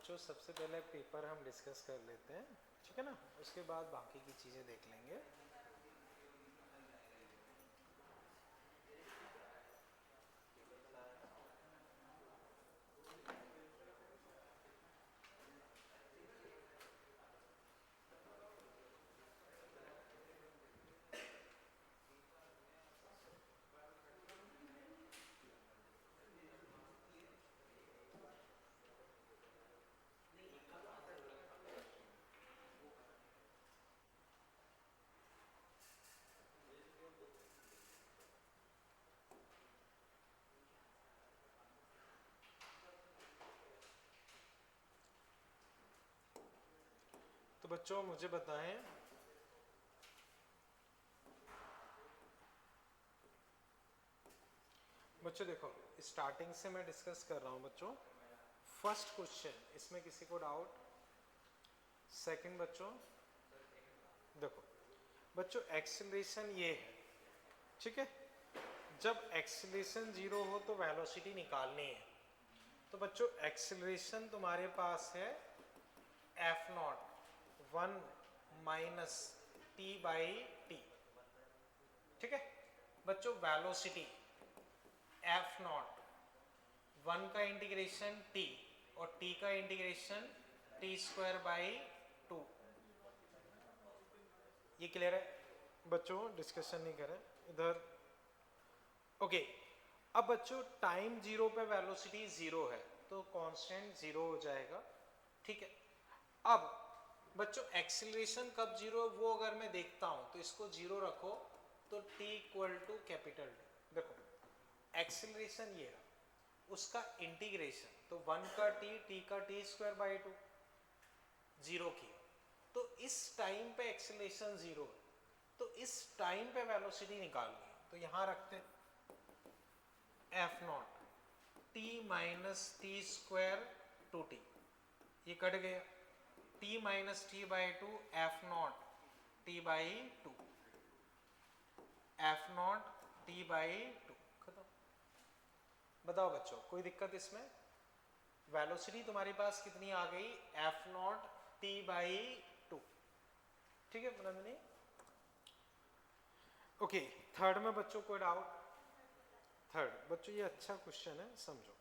बच्चों सबसे पहले पेपर हम डिस्कस कर लेते हैं, ठीक है ना। उसके बाद बाकी की चीज़ें देख लेंगे। तो बच्चों मुझे बताएं, बच्चों देखो स्टार्टिंग से मैं डिस्कस कर रहा हूं बच्चों। फर्स्ट क्वेश्चन, इसमें किसी को डाउट? सेकंड बच्चों देखो बच्चों एक्सेलरेशन ये है, ठीक है। जब एक्सेलरेशन जीरो हो तो वेलोसिटी निकालनी है। तो बच्चों एक्सेलरेशन तुम्हारे पास है F not 1 minus T by T, ठीक है। बच्चों वेलोसिटी एफ नॉट 1 का इंटीग्रेशन टी और टी का इंटीग्रेशन टी स्क्वायर बाई 2। ये क्लियर है बच्चों? डिस्कशन नहीं करें इधर, ओके। अब बच्चों टाइम जीरो पे वेलोसिटी जीरो है तो कांस्टेंट जीरो हो जाएगा, ठीक है। अब बच्चों एक्सीलरेशन कब जीरो है वो अगर मैं देखता हूं तो इसको जीरो रखो तो t equal to capital T. देखो एक्सीलरेशन ये है, उसका इंटीग्रेशन तो 1 का टी का टी स्क्वायर बाई 2 जीरो किया, तो इस टाइम पे एक्सीलरेशन जीरो है, तो इस टाइम पे वेलोसिटी निकालनी है। तो यहां रखते हैं F not T minus T square two T, ये कट गया, T minus T by two F not T by two, F not T by two, खत्म। बताओ बच्चों कोई दिक्कत इसमें? वेलोसिटी तुम्हारे पास कितनी आ गई? F not T by to, ठीक है नंदिनी? ओके थर्ड में बच्चों कोई डाउट? थर्ड बच्चों ये अच्छा क्वेश्चन है, समझो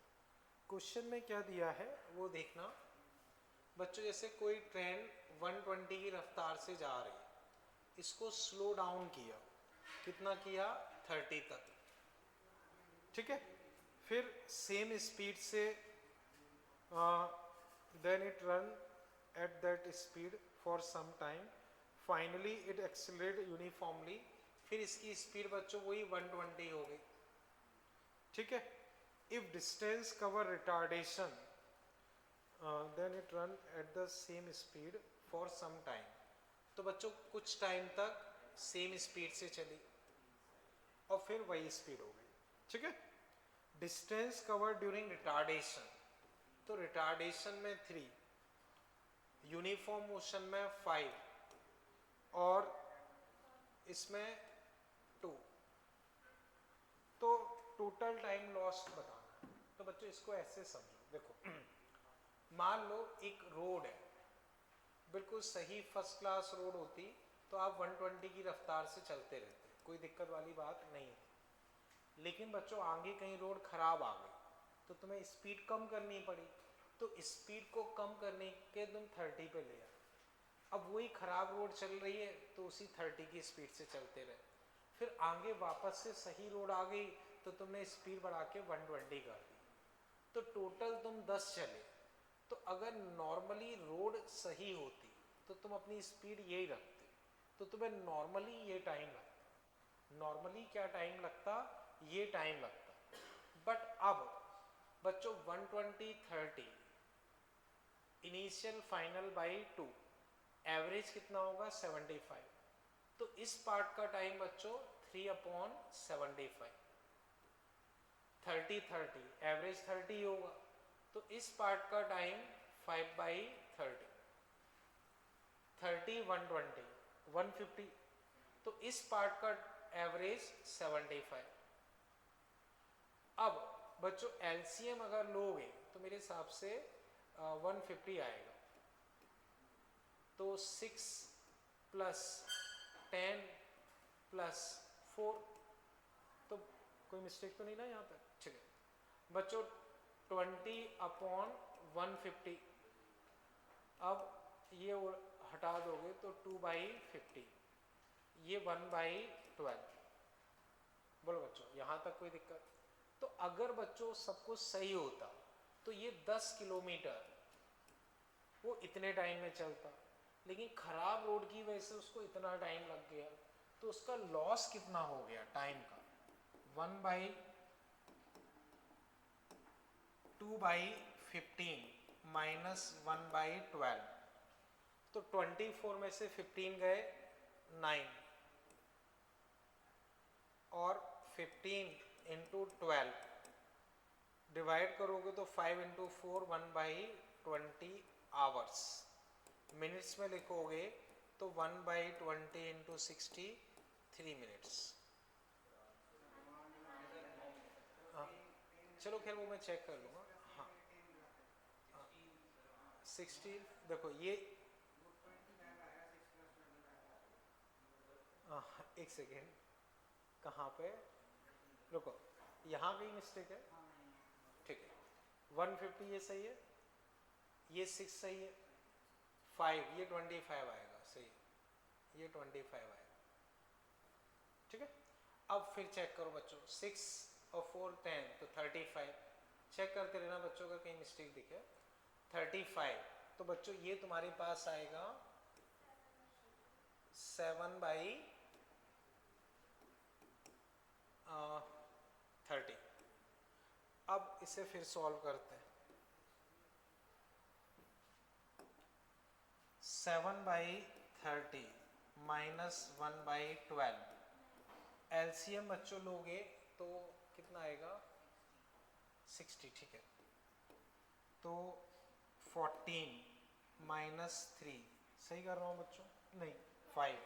क्वेश्चन में क्या दिया है वो देखना। बच्चों जैसे कोई ट्रेन 120 की रफ्तार से जा रही है, इसको स्लो डाउन किया, कितना किया? 30 तक, ठीक है। फिर सेम स्पीड से then it run at that speed for some time, finally it accelerate uniformly, फिर इसकी स्पीड बच्चों वही 120 हो गई, ठीक है। If distance cover retardation then it run at the same speed for some time, तो बच्चों कुछ टाइम तक सेम स्पीड से चली और फिर वही स्पीड हो गई, ठीक है। डिस्टेंस कवर ड्यूरिंग रिटार्डेशन, तो रिटार्डेशन में 3, यूनिफॉर्म मोशन में 5 और इसमें 2, तो टोटल टाइम लॉस्ट बताना है। तो बच्चों इसको ऐसे समझो, देखो मान लो एक रोड है, बिल्कुल सही फर्स्ट क्लास रोड होती तो आप 120 की रफ्तार से चलते रहते, कोई दिक्कत वाली बात नहीं है। लेकिन बच्चों आगे कहीं रोड खराब आ गई तो तुम्हें स्पीड कम करनी पड़ी, तो स्पीड को कम करने के तुम 30 पे ले आए। अब वही खराब रोड चल रही है तो उसी 30 की स्पीड से चलते रहे, फिर आगे वापस से सही रोड आ गई तो तुमने स्पीड बढ़ा के 120 कर दी, तो टोटल तुम 10 चले। तो अगर नॉर्मली रोड सही होती तो तुम अपनी स्पीड यही रखते, तो तुम्हें नॉर्मली ये टाइम लगता। नॉर्मली क्या टाइम लगता? ये टाइम लगता। बट अब बच्चों 120 30 इनिशियल फाइनल बाई 2, एवरेज कितना होगा? 75। तो इस पार्ट का टाइम बच्चों 3/75, 30 एवरेज 30 होगा, तो इस पार्ट का टाइम 5/30, 30 120 150, तो इस पार्ट का एवरेज 75। अब बच्चों एलसीएम अगर लोगे तो मेरे हिसाब से 150 आएगा, तो 6 प्लस 10 प्लस 4, तो कोई मिस्टेक तो नहीं ना यहाँ पर? ठीक है बच्चों, 20/150, अब ये हटा दोगे तो 2/50, ये 1/12। बोलो बच्चों यहाँ तक कोई दिक्कत? तो अगर बच्चों सब कुछ सही होता तो ये 10 किलोमीटर वो इतने टाइम में चलता, लेकिन खराब रोड की वजह से उसको इतना टाइम लग गया, तो उसका लॉस कितना हो गया टाइम का? 1/2/15 माइनस 1/12, तो 24 में से 15 गए 9, और 15 इंटू 12 डिवाइड करोगे तो 5 इंटू 4 1/20 आवर्स। मिनट्स में लिखोगे तो 1/20 इंटू 60 3 मिनट्स। हाँ चलो खैर वो मैं चेक कर लूँगा। हाँ 60 देखो ये एक सेकेंड, कहाँ पे? रुको, यहाँ भी मिस्टेक है। ठीक है 150 ये सही है, ये 6 सही है, 5 ये 25 आएगा, सही है, ये 25 आएगा। ठीक है अब फिर चेक करो बच्चों, 6 और 4 10 तो 35। चेक करते रहना बच्चों का कहीं मिस्टेक दिखे। 35 तो बच्चों ये तुम्हारे पास आएगा 7/30। अब इसे फिर सॉल्व करते हैं। 7/30 माइनस 1/12, एलसीएम बच्चों लोगे तो कितना आएगा? 60। ठीक है तो 14 माइनस 3, सही कर रहा हूँ बच्चों? नहीं 5,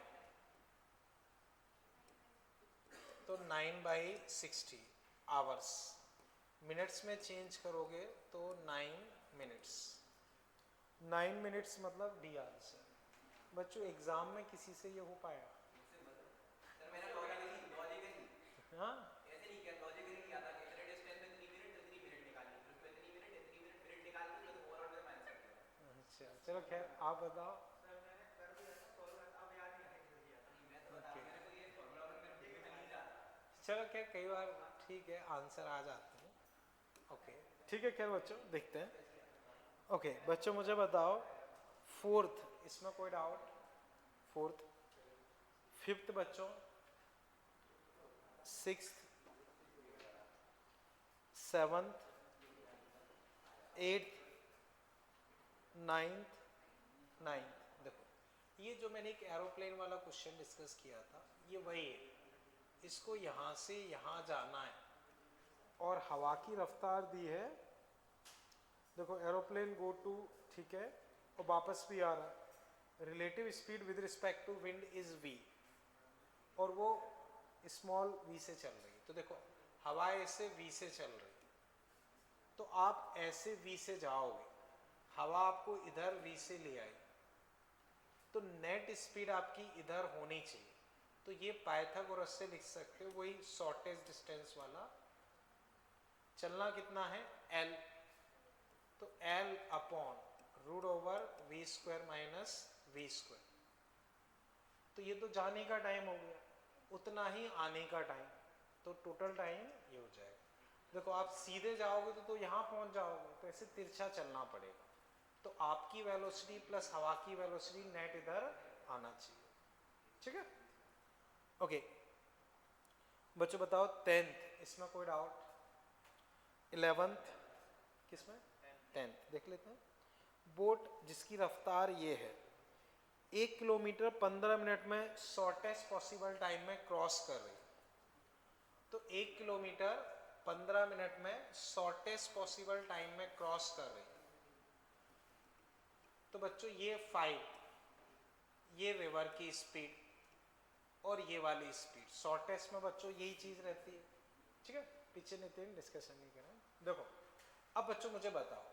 तो 9/60 आवर्स। मिनट्स में चेंज करोगे तो 9 मिनट्स। 9 मिनट्स मतलब डी आंसर। बच्चों एग्जाम में किसी से ये हो पाया? हाँ अच्छा चलो खैर आप बताओ। चलो खैर कई बार ठीक है आंसर आ जाते हैं। ओके ठीक है खैर बच्चों देखते हैं। ओके बच्चों मुझे बताओ, फोर्थ, इसमें कोई डाउट? फोर्थ, फिफ्थ बच्चों, सिक्स्थ, सेवंथ, एट्थ, नाइन्थ, देखो ये जो मैंने एक एरोप्लेन वाला क्वेश्चन डिस्कस किया था ये वही है, इसको यहाँ से यहाँ जाना है और हवा की रफ्तार दी है, देखो एरोप्लेन गो टू, ठीक है, और वापस भी आ रहा है। Relative speed with respect to wind is v, और वो स्मॉल v से चल रही है। तो देखो हवा ऐसे v से चल रही है, तो आप ऐसे v से जाओगे, हवा आपको इधर v से ले आई, तो नेट स्पीड आपकी इधर होनी चाहिए। तो ये पाइथागोरस से लिख सकते हो, वही शॉर्टेस्ट डिस्टेंस वाला। चलना कितना है? l, तो l upon root over v² minus v²। तो ये तो जाने का टाइम हो गया, उतना ही आने का टाइम, तो टोटल टाइम ये हो जाएगा। देखो आप सीधे जाओगे तो यहाँ पहुँच जाओगे, तो ऐसे तिरछा चलना पड़ेगा। तो आपकी वेलोसिटी प्लस हवा की वेलोसिटी नेट इधर आना चाहिए। ठीक है ओके बच्चों बताओ 10th, इसमें कोई डाउट? 11th किसमें? 10th देख लेते हैं। बोट जिसकी रफ्तार ये है 1 किलोमीटर 15 मिनट में शॉर्टेस्ट पॉसिबल टाइम में क्रॉस कर रही, तो 1 किलोमीटर 15 मिनट में शॉर्टेस्ट पॉसिबल टाइम में क्रॉस कर रही। तो बच्चों ये 5, ये रिवर की स्पीड और ये वाली स्पीड, शॉर्टेस्ट में बच्चों यही चीज रहती है। ठीक है पीछे नितिन डिस्कशन नहीं करें। देखो अब बच्चों मुझे बताओ,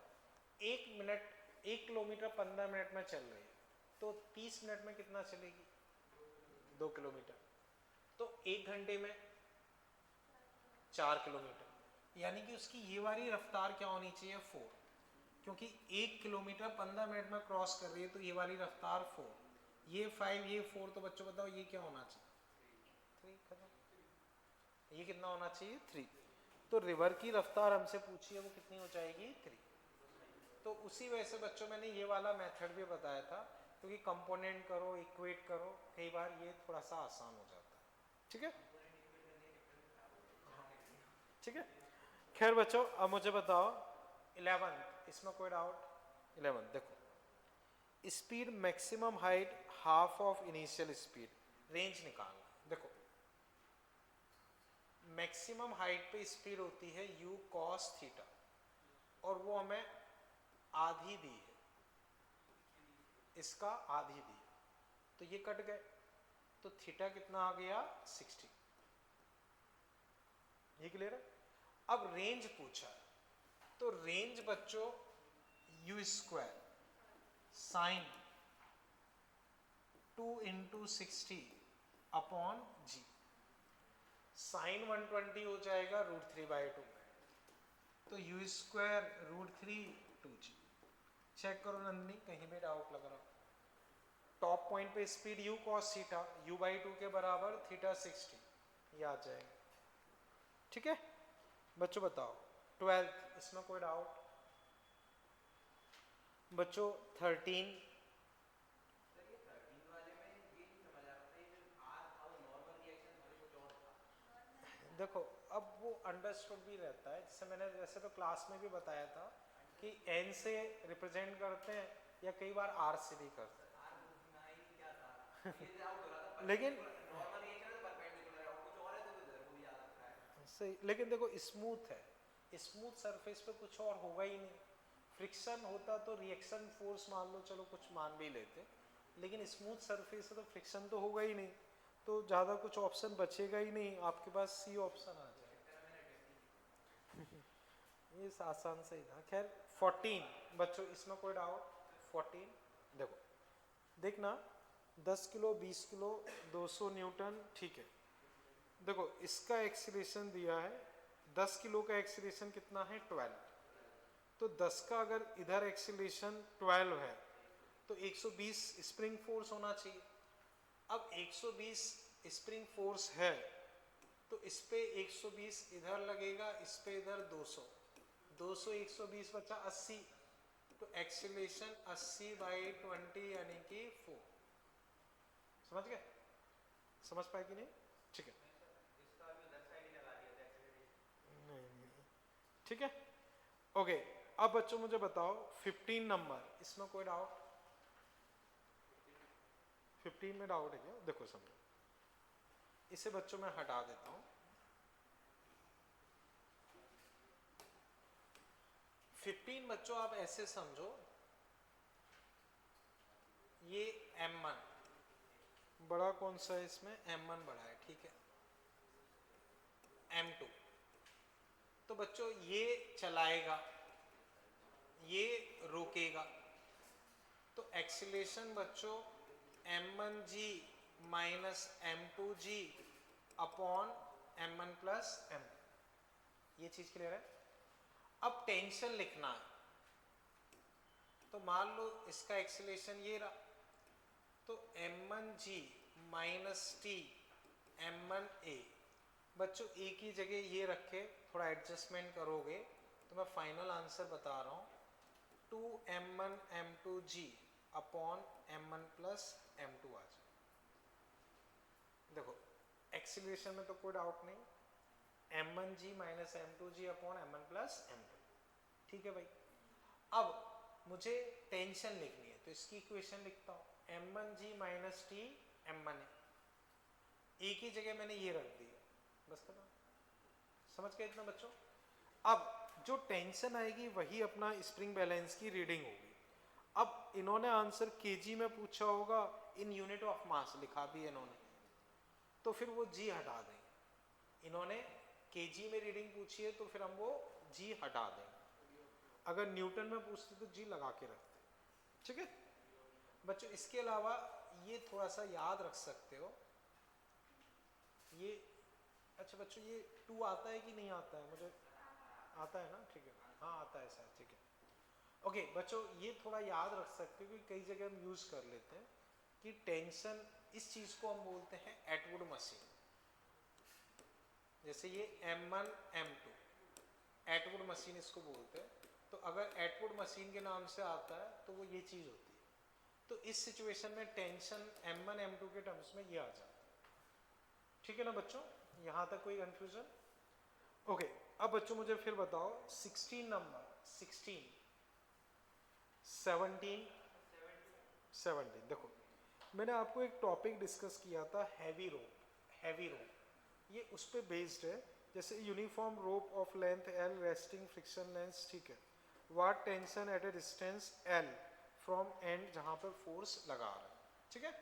1 किलोमीटर 15 मिनट में चल रही है, तो 30 मिनट में कितना चलेगी? 2 किलोमीटर। तो 1 घंटे में 4 किलोमीटर, यानी कि उसकी ये वाली रफ्तार क्या होनी चाहिए? 4, क्योंकि 1 किलोमीटर 15 मिनट में क्रॉस कर रही है, तो ये वाली रफ्तार 4, ये 5, ये 4, तो बच्चों बताओ ये क्या होना चाहिए? 3। खत्म। ये कितना होना चाहिए? 3। तो रिवर की रफ्तार हमसे पूछी है, वो कितनी हो जाएगी? 3। तो उसी वजह से बच्चों मैंने ये वाला मेथड भी बताया था, क्योंकि कंपोनेंट करो, इक्वेट करो, कई बार ये थोड़ा सा आसान हो जाता है। ठीक है, ठीक है। खैर बच्चों, अब मुझे बताओ 11, इसमें कोई डाउट? 11 देखो, speed maximum height half of initial speed, range निकालना। देखो मैक्सिमम हाइट पे स्पीड होती है u cos थीटा, और वो हमें आधी दी है, इसका आधी दी है, तो ये कट गए, तो थीटा कितना आ गया? 60। ये क्लियर है? अब रेंज पूछा है, तो रेंज बच्चों u स्क्वायर साइन 2 × 60 अपॉन जी, साइन 120 हो जाएगा √3/2, तो u स्क्वायर √3 2g। चेक करो नंदिनी, कहीं भी डाउट लग रहा हो। टॉप पॉइंट पे speed u cos theta, u/2 के बराबर, थीटा 60, ये आ जाएगा। ठीक है बच्चों, बताओ 12, इसमें कोई डाउट? बच्चों 13, देखो अब वो अंडरस्टूड भी रहता है, जैसे मैंने वैसे तो क्लास में भी बताया था कि n से रिप्रेजेंट करते हैं, या कई बार r से भी करते हैं। लेकिन सही, लेकिन देखो स्मूथ है, स्मूथ सरफेस पे कुछ और होगा ही नहीं। फ्रिक्शन होता तो रिएक्शन फोर्स मान लो, चलो कुछ मान भी लेते, लेकिन स्मूथ सरफेस है तो फ्रिक्शन तो होगा ही नहीं, तो ज़्यादा कुछ ऑप्शन बचेगा ही नहीं, आपके पास सी ऑप्शन आ जाएगा। ये आसान से ही था। खैर 14 बच्चों, इसमें कोई डाउट? 14 देखो, देखना 10 किलो 20 किलो 200 न्यूटन, ठीक है। देखो इसका एक्सीलरेशन दिया है, 10 किलो का एक्सीलरेशन कितना है? 12, तो 10 का अगर इधर एक्सीलरेशन 12 है, तो 120 स्प्रिंग फोर्स होना चाहिए। अब 120 स्प्रिंग फोर्स है, तो इस पे 120 इधर लगेगा, इस पे इधर 200, 200 120 बचा 80, तो एक्सीलरेशन 80/20 यानी कि 4। समझ गए? समझ पाए कि नहीं? ठीक है, नहीं, ठीक है, ओके। अब बच्चों मुझे बताओ 15 नंबर, इसमें कोई डाउट? 15 में डाउट है क्या? देखो समझो, इसे बच्चों मैं हटा देता हूं। 15 बच्चों आप ऐसे समझो, ये m1 बड़ा कौन सा है? इसमें m1 बड़ा है, ठीक है, m2, तो बच्चों ये चलाएगा, ये रोकेगा, तो एक्सीलरेशन बच्चों m1g minus m2g upon m1 plus m2। ये चीज क्लियर है? अब टेंशन लिखना है, तो मान लो इसका एक्सीलरेशन ये रहा, तो m1g माइनस t m1a, बच्चों एक ही जगह ये रखे, थोड़ा एडजस्टमेंट करोगे तो मैं फाइनल आंसर बता रहा हूं, 2m1 m2g upon m1 plus m2 आ जाए। देखो एक्सीलरेशन में तो कोई डाउट नहीं, m1g minus m2g upon m1 plus m2, ठीक है भाई। अब मुझे टेंशन लिखनी है, तो इसकी इक्वेशन लिखता हूँ, m1g माइनस t m1a, एक ही जगह मैंने ये रख दिया, बस खत्म। समझ गए इतना बच्चों? अब जो टेंशन आएगी वही अपना स्प्रिंग बैलेंस की रीडिंग होगी। अब इन्होंने आंसर केजी में पूछा होगा, इन यूनिट ऑफ मास लिखा भी है इन्होंने, तो फिर वो जी हटा देंगे। इन्होंने केजी में रीडिंग पूछी है, तो फिर हम वो जी हटा देंगे, अगर न्यूटन में पूछते तो जी लगा के रखते, ठीक है बच्चों। इसके अलावा ये थोड़ा सा याद रख सकते हो, ये अच्छा बच्चों ये 2 आता है कि नहीं आता है, मुझे आता है ना, ठीक है हाँ आता है शायद, ठीक है ओके बच्चों। ये थोड़ा याद रख सकते हो क्योंकि कई जगह हम यूज कर लेते हैं कि टेंशन, इस चीज को हम बोलते हैं एटवुड मशीन। जैसे ये M1 M2 एटवुड मशीन इसको बोलते हैं। तो अगर एटवुड मशीन के नाम से आता है तो वो ये चीज होती है। तो इस सिचुएशन में टेंशन M1 M2 के टर्म्स में ये आ जाता है, ठीक है ना बच्चों, यहां तक कोई कंफ्यूजन? ओके अब बच्चों मुझे फिर बताओ 16 नंबर, 16 17 17 देखो मैंने आपको एक टॉपिक डिस्कस किया था हैवी रोप, हैवी रोप ये उस पे बेस्ड है। जैसे uniform rope of length L resting frictionless, ठीक है, what tension at a distance L from end जहां पर फोर्स लगा रहा है, ठीक है।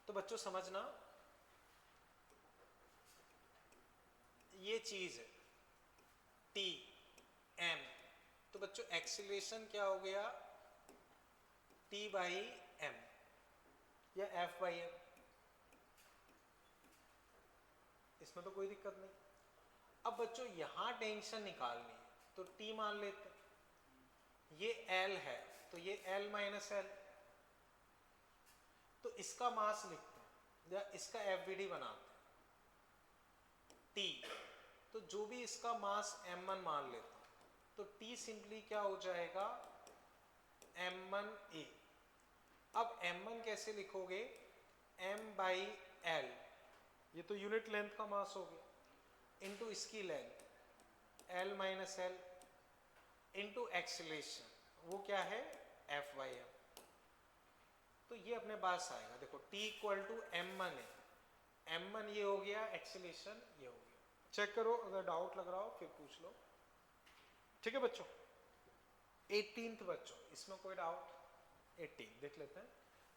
तो बच्चों समझना ये चीज है T M, तो बच्चों एक्सीलरेशन क्या हो गया T बाई M या F बाई M, इसमें तो कोई दिक्कत नहीं। अब बच्चों यहां टेंशन निकालनी है तो T मान लेते हैं, ये L है तो ये L माइनस L, तो इसका मास लिखते हैं या इसका FVD बनाते हैं T, तो जो भी इसका मास M1 मान लेता हूं तो T सिंपली क्या हो जाएगा M1A। अब M1 कैसे लिखोगे M बाई L, ये तो यूनिट लेंथ का मास हो गया, इनटू इसकी length L minus L into acceleration वो क्या है F बाई M। तो ये अपने पास आएगा, देखो T इक्वल टू M1 है, M1 ये हो गया, एक्सीलरेशन ये हो गया। चेक करो अगर डाउट लग रहा हो फिर पूछ लो, ठीक है बच्चों। 18th बच्चों इसमें कोई डाउट? 18 देख लेते हैं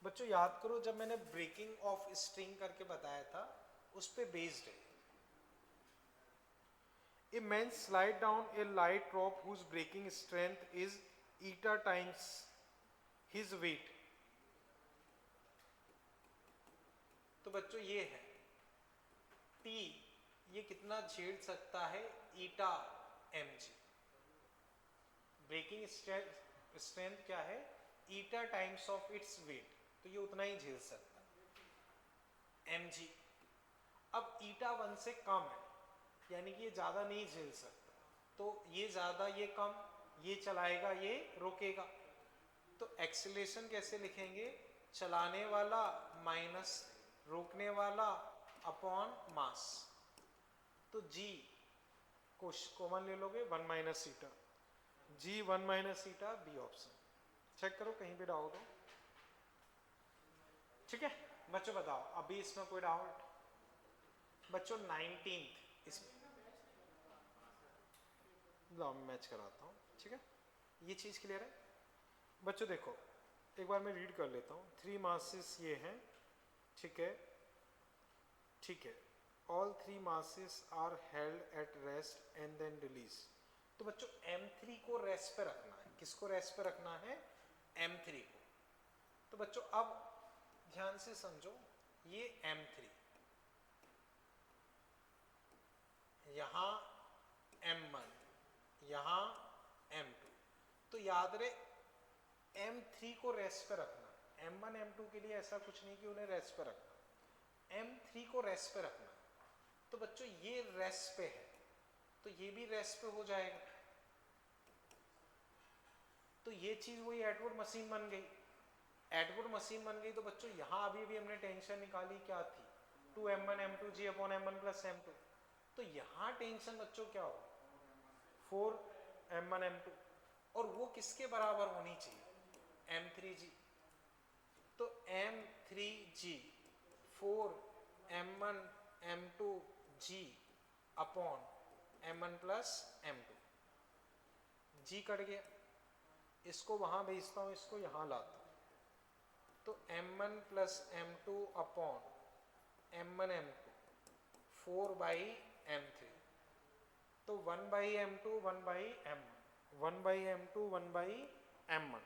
बच्चों। याद करो जब मैंने ब्रेकिंग ऑफ स्ट्रिंग करके बताया था उस पे बेस्ड है। A man slide down a light rope whose breaking strength is eta times his weight। तो बच्चों ये है T, ये कितना झेल सकता है eta mg, ब्रेकिंग स्ट्रेंथ क्या है eta times of its weight, तो ये उतना ही झेल सकता है mg। अब eta 1 से कम है यानी कि ये ज्यादा नहीं झेल सकता, तो ये ज्यादा ये कम, ये चलाएगा ये रोकेगा। तो एक्सीलरेशन कैसे लिखेंगे, चलाने वाला माइनस रोकने वाला अपॉन मास, तो G को कॉमन ले लोगे 1 minus eta, G 1 minus eta B option. Check करो कहीं भी डाउट हो, ठीक है बच्चों बताओ अभी इसमें कोई डाउट? बच्चों 19th इसमें मैच कराता हूँ, ठीक है ये चीज क्लियर है बच्चों। देखो एक बार मैं रीड कर लेता हूँ, 3 मासेस ये हैं, ठीक है ठीक है, all 3 masses are held at rest and then release. तो बच्चों M3 को रेस्ट पे रखना है, किसको रेस्ट पे रखना है M3 को। तो बच्चों अब ध्यान से समझो, ये M3 यहां M1 यहां M2, तो याद रहे M3 को रेस्ट पे रखना, M1 M2 के लिए ऐसा कुछ नहीं कि उन्हें रेस्ट पे रखना, M3 को रेस्ट पे रखना। तो बच्चों ये रेस्ट पे है तो ये भी रेस्ट पे हो जाएगा, तो ये चीज वही एटवुड मशीन बन गई, एटवुड मशीन बन गई। तो बच्चों यहां अभी भी हमने टेंशन निकाली क्या थी 2M1 M2 G upon M1 plus M2, तो यहां टेंशन बच्चों क्या हो 4M1 M2, और वो किसके बराबर होनी चाहिए M3G। तो M3G 4M1 M2G upon M1 plus M2, G cut गया, इसको वहां भेजता हूं, इसको यहां लाता हूं, तो M1 plus M2 upon M1 M2 4 by M3, तो 1 by M2 1 by M1, 1 by m2 1 by m1,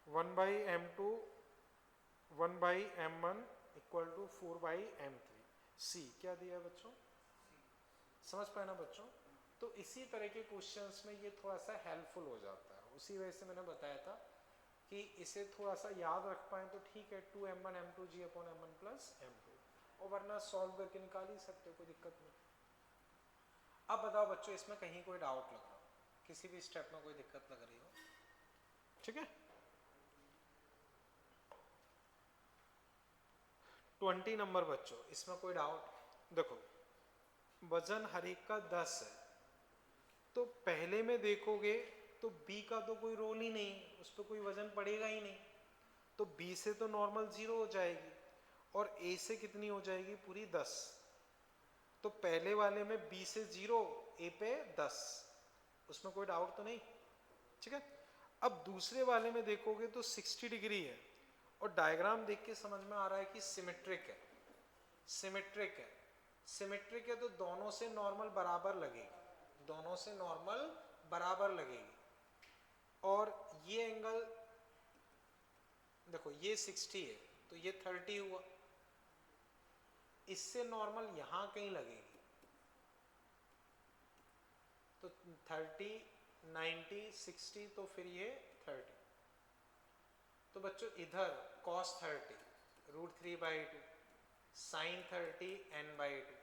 1 by m2 1 by m1 equal to 4 by m3। C क्या दिया है बच्चों, समझ पाए ना बच्चों। तो इसी तरह के क्वेश्चंस में ये थोड़ा सा हेल्पफुल हो जाता है, उसी वजह से मैंने बताया था कि इसे थोड़ा सा याद रख पाए तो ठीक है, 2m1 m2 g upon m1 plus m2, और वरना सॉल्व करके निकाल ही सकते हो, कोई दिक्कत नहीं। अब बताओ बच्चों, इसमें कहीं कोई डाउट लग रहा हो, किसी भी स्टेप में कोई दिक्कत लग रही हो, ठीक है। 20 नंबर बच्चों, इसमें कोई डाउट, देखो वजन हर एक का 10 है, तो पहले में देखोगे तो B का तो कोई रोल ही नहीं, उस पर कोई वजन पड़ेगा ही नहीं, तो B से तो नॉर्मल 0 हो जाएगी, और A से कितनी हो जाएगी, पूरी 10। तो पहले वाले में B से 0, A पे 10, उसमें कोई डाउट तो नहीं, ठीक है। अब दूसरे वाले में देखोगे तो 60 डिग्री है, और डायग्राम देख के समझ में आ रहा है कि सिमेट्रिक है, सिमेट्रिक है, सिमेट्रिक है, तो दोनों से नॉर्मल बराबर लगेगी, दोनों से नॉर्मल बराबर लगेगी, और ये एंगल देखो ये 60 है, तो ये 30 हुआ, इससे नॉर्मल यहां कहीं लगेगी, तो 30 90 60, तो फिर ये 30, तो बच्चों इधर cos 30 √3/2, sin 30 n/2,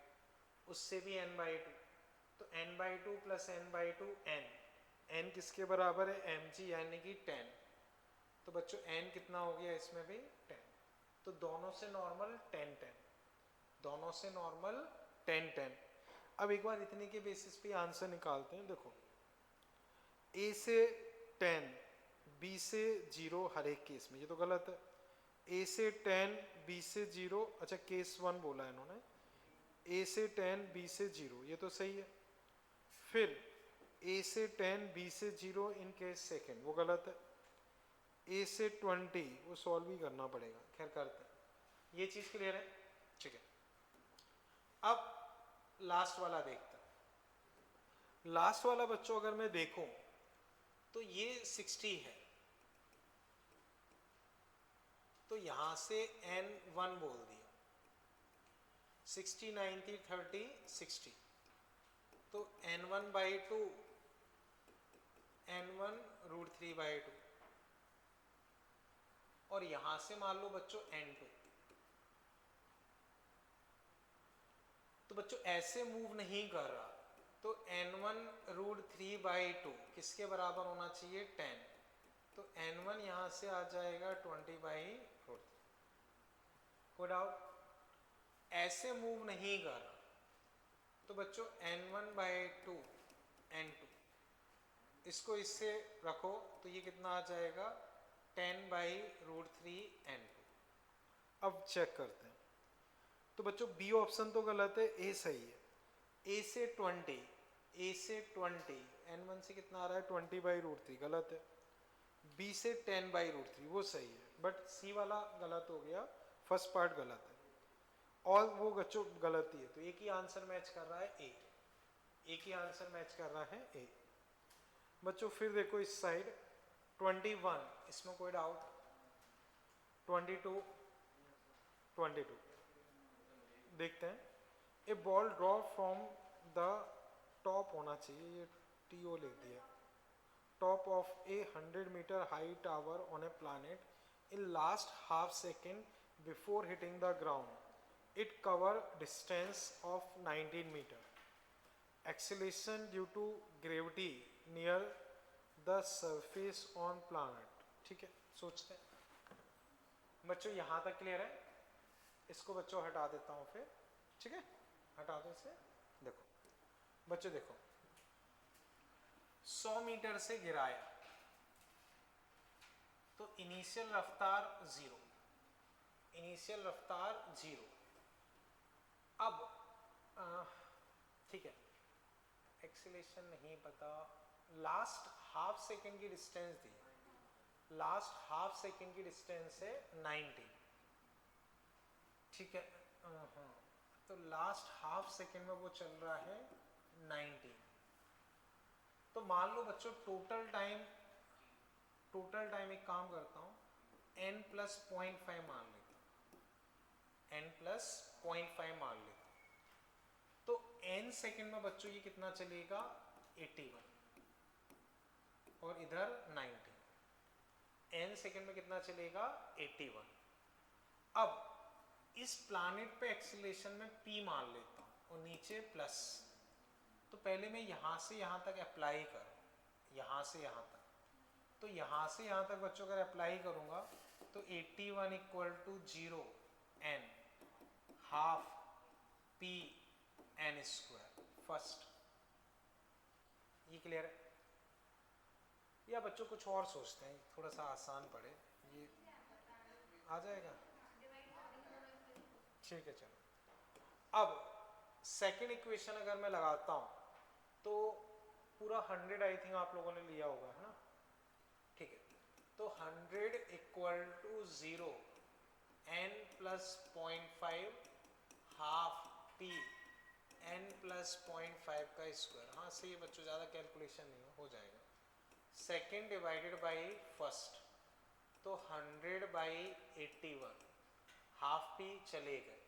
उससे भी n/2, तो n/2 plus n/2 n, n किसके बराबर है, mg यानी कि 10, तो बच्चों n कितना हो गया इसमें भी 10, तो दोनों से नॉर्मल 10 10, दोनों से नॉर्मल 10 10। अब एक बार इतने के बेसिस पे आंसर निकालते हैं, देखो a से 10 b से 0 हर एक केस में, ये तो गलत है, a से 10 b से 0, अच्छा केस 1 बोला है इन्होंने, a से 10 b से 0, ये तो सही है, फिर a से 10 b से 0 इन केस सेकेंड, वो गलत है, a से 20 वो सॉल्व ही करना पड़ेगा, खैर करते हैं, ये चीज क्लियर है, ठीक है। अब लास्ट वाला देखते हैं, लास्ट वाला बच्चों अगर मैं देखूं तो ये 60 है, तो यहां से n1 बोल दिया, 60 90 30 60, तो n1/2 n1 √3/2, और यहां से मान लो बच्चों n2, तो बच्चों ऐसे मूव नहीं कर रहा, तो n1 √3/2 किसके बराबर होना चाहिए, 10, तो n1 यहां से आ जाएगा 20/√3, कोई डाउट, ऐसे मूव नहीं कर रहा, तो बच्चों n1/2 n2, इसको इससे रखो तो ये कितना आ जाएगा 10/√3 n2। अब चेक करते हैं, तो बच्चों बी ऑप्शन तो गलत है, ए सही है, ए से 20, ए से 20, n1 से कितना आ रहा है 20/√3, गलत है, बी से 10/√3 वो सही है, बट सी वाला गलत हो गया, फर्स्ट पार्ट गलत है, और वो बच्चों गलत ही है, तो एक ही आंसर मैच कर रहा है ए, एक ही आंसर मैच कर रहा है ए। बच्चों फिर देखो इस साइड 21, इसमें कोई डाउट, 22 22 देखते हैं, a ball drop from the top होना चाहिए, ये टीओ लिख दिया, top of a 100 metre high tower on a planet in last half second before hitting the ground, it cover distance of 19 meter, acceleration due to gravity near the surface on planet, ठीक है। सोचते हैं बच्चों, यहां तक clear है, इसको बच्चों हटा देता हूं फिर, ठीक है, हटा दो इसे। देखो बच्चों, देखो 100 मीटर से गिराया, तो इनिशियल रफ्तार 0, इनिशियल रफ्तार 0, अब ठीक है, एक्सीलरेशन नहीं पता, लास्ट हाफ सेकेंड की डिस्टेंस दी, लास्ट हाफ सेकेंड की डिस्टेंस है 90, ठीक है, तो लास्ट हाफ सेकेंड में वो चल रहा है 90, तो मान लो बच्चों टोटल टाइम एक काम करता हूँ, n प्लस 0.5 मान लेता हूँ, n प्लस 0.5 मान लेता हूँ। तो n सेकेंड में बच्चों ये कितना चलेगा 81 और इधर 90, n सेकेंड में कितना चलेगा 81। अब इस प्लैनेट पे एक्सीलरेशन में p मान लेता हूँ और नीचे प्लस। तो पहले मैं यहाँ से यहाँ तक अप्लाई करूँ, यहाँ से यहाँ तक, तो यहाँ से यहाँ तक बच्चों अगर अप्लाई करूँगा तो 81 equal to 0 n half p n square first. ये क्लियर है? या बच्चों कुछ और सोचते हैं थोड़ा सा आसान पड़े, ये आ जाएगा? ठीक है चलो। अब सेकेंड इक्वेशन अगर मैं लगाता हूँ तो पूरा 100 आई थिंक आप लोगों ने लिया होगा, है ना? ठीक है, तो 100 equal to 0 n plus 0.5 half p n plus 0.5 का स्क्वायर। हाँ सही है बच्चों, ज़्यादा कैलकुलेशन नहीं हो जाएगा। सेकेंड डिवाइडेड बाई फर्स्ट, तो 100 बाई 81, हाफ p चले गए,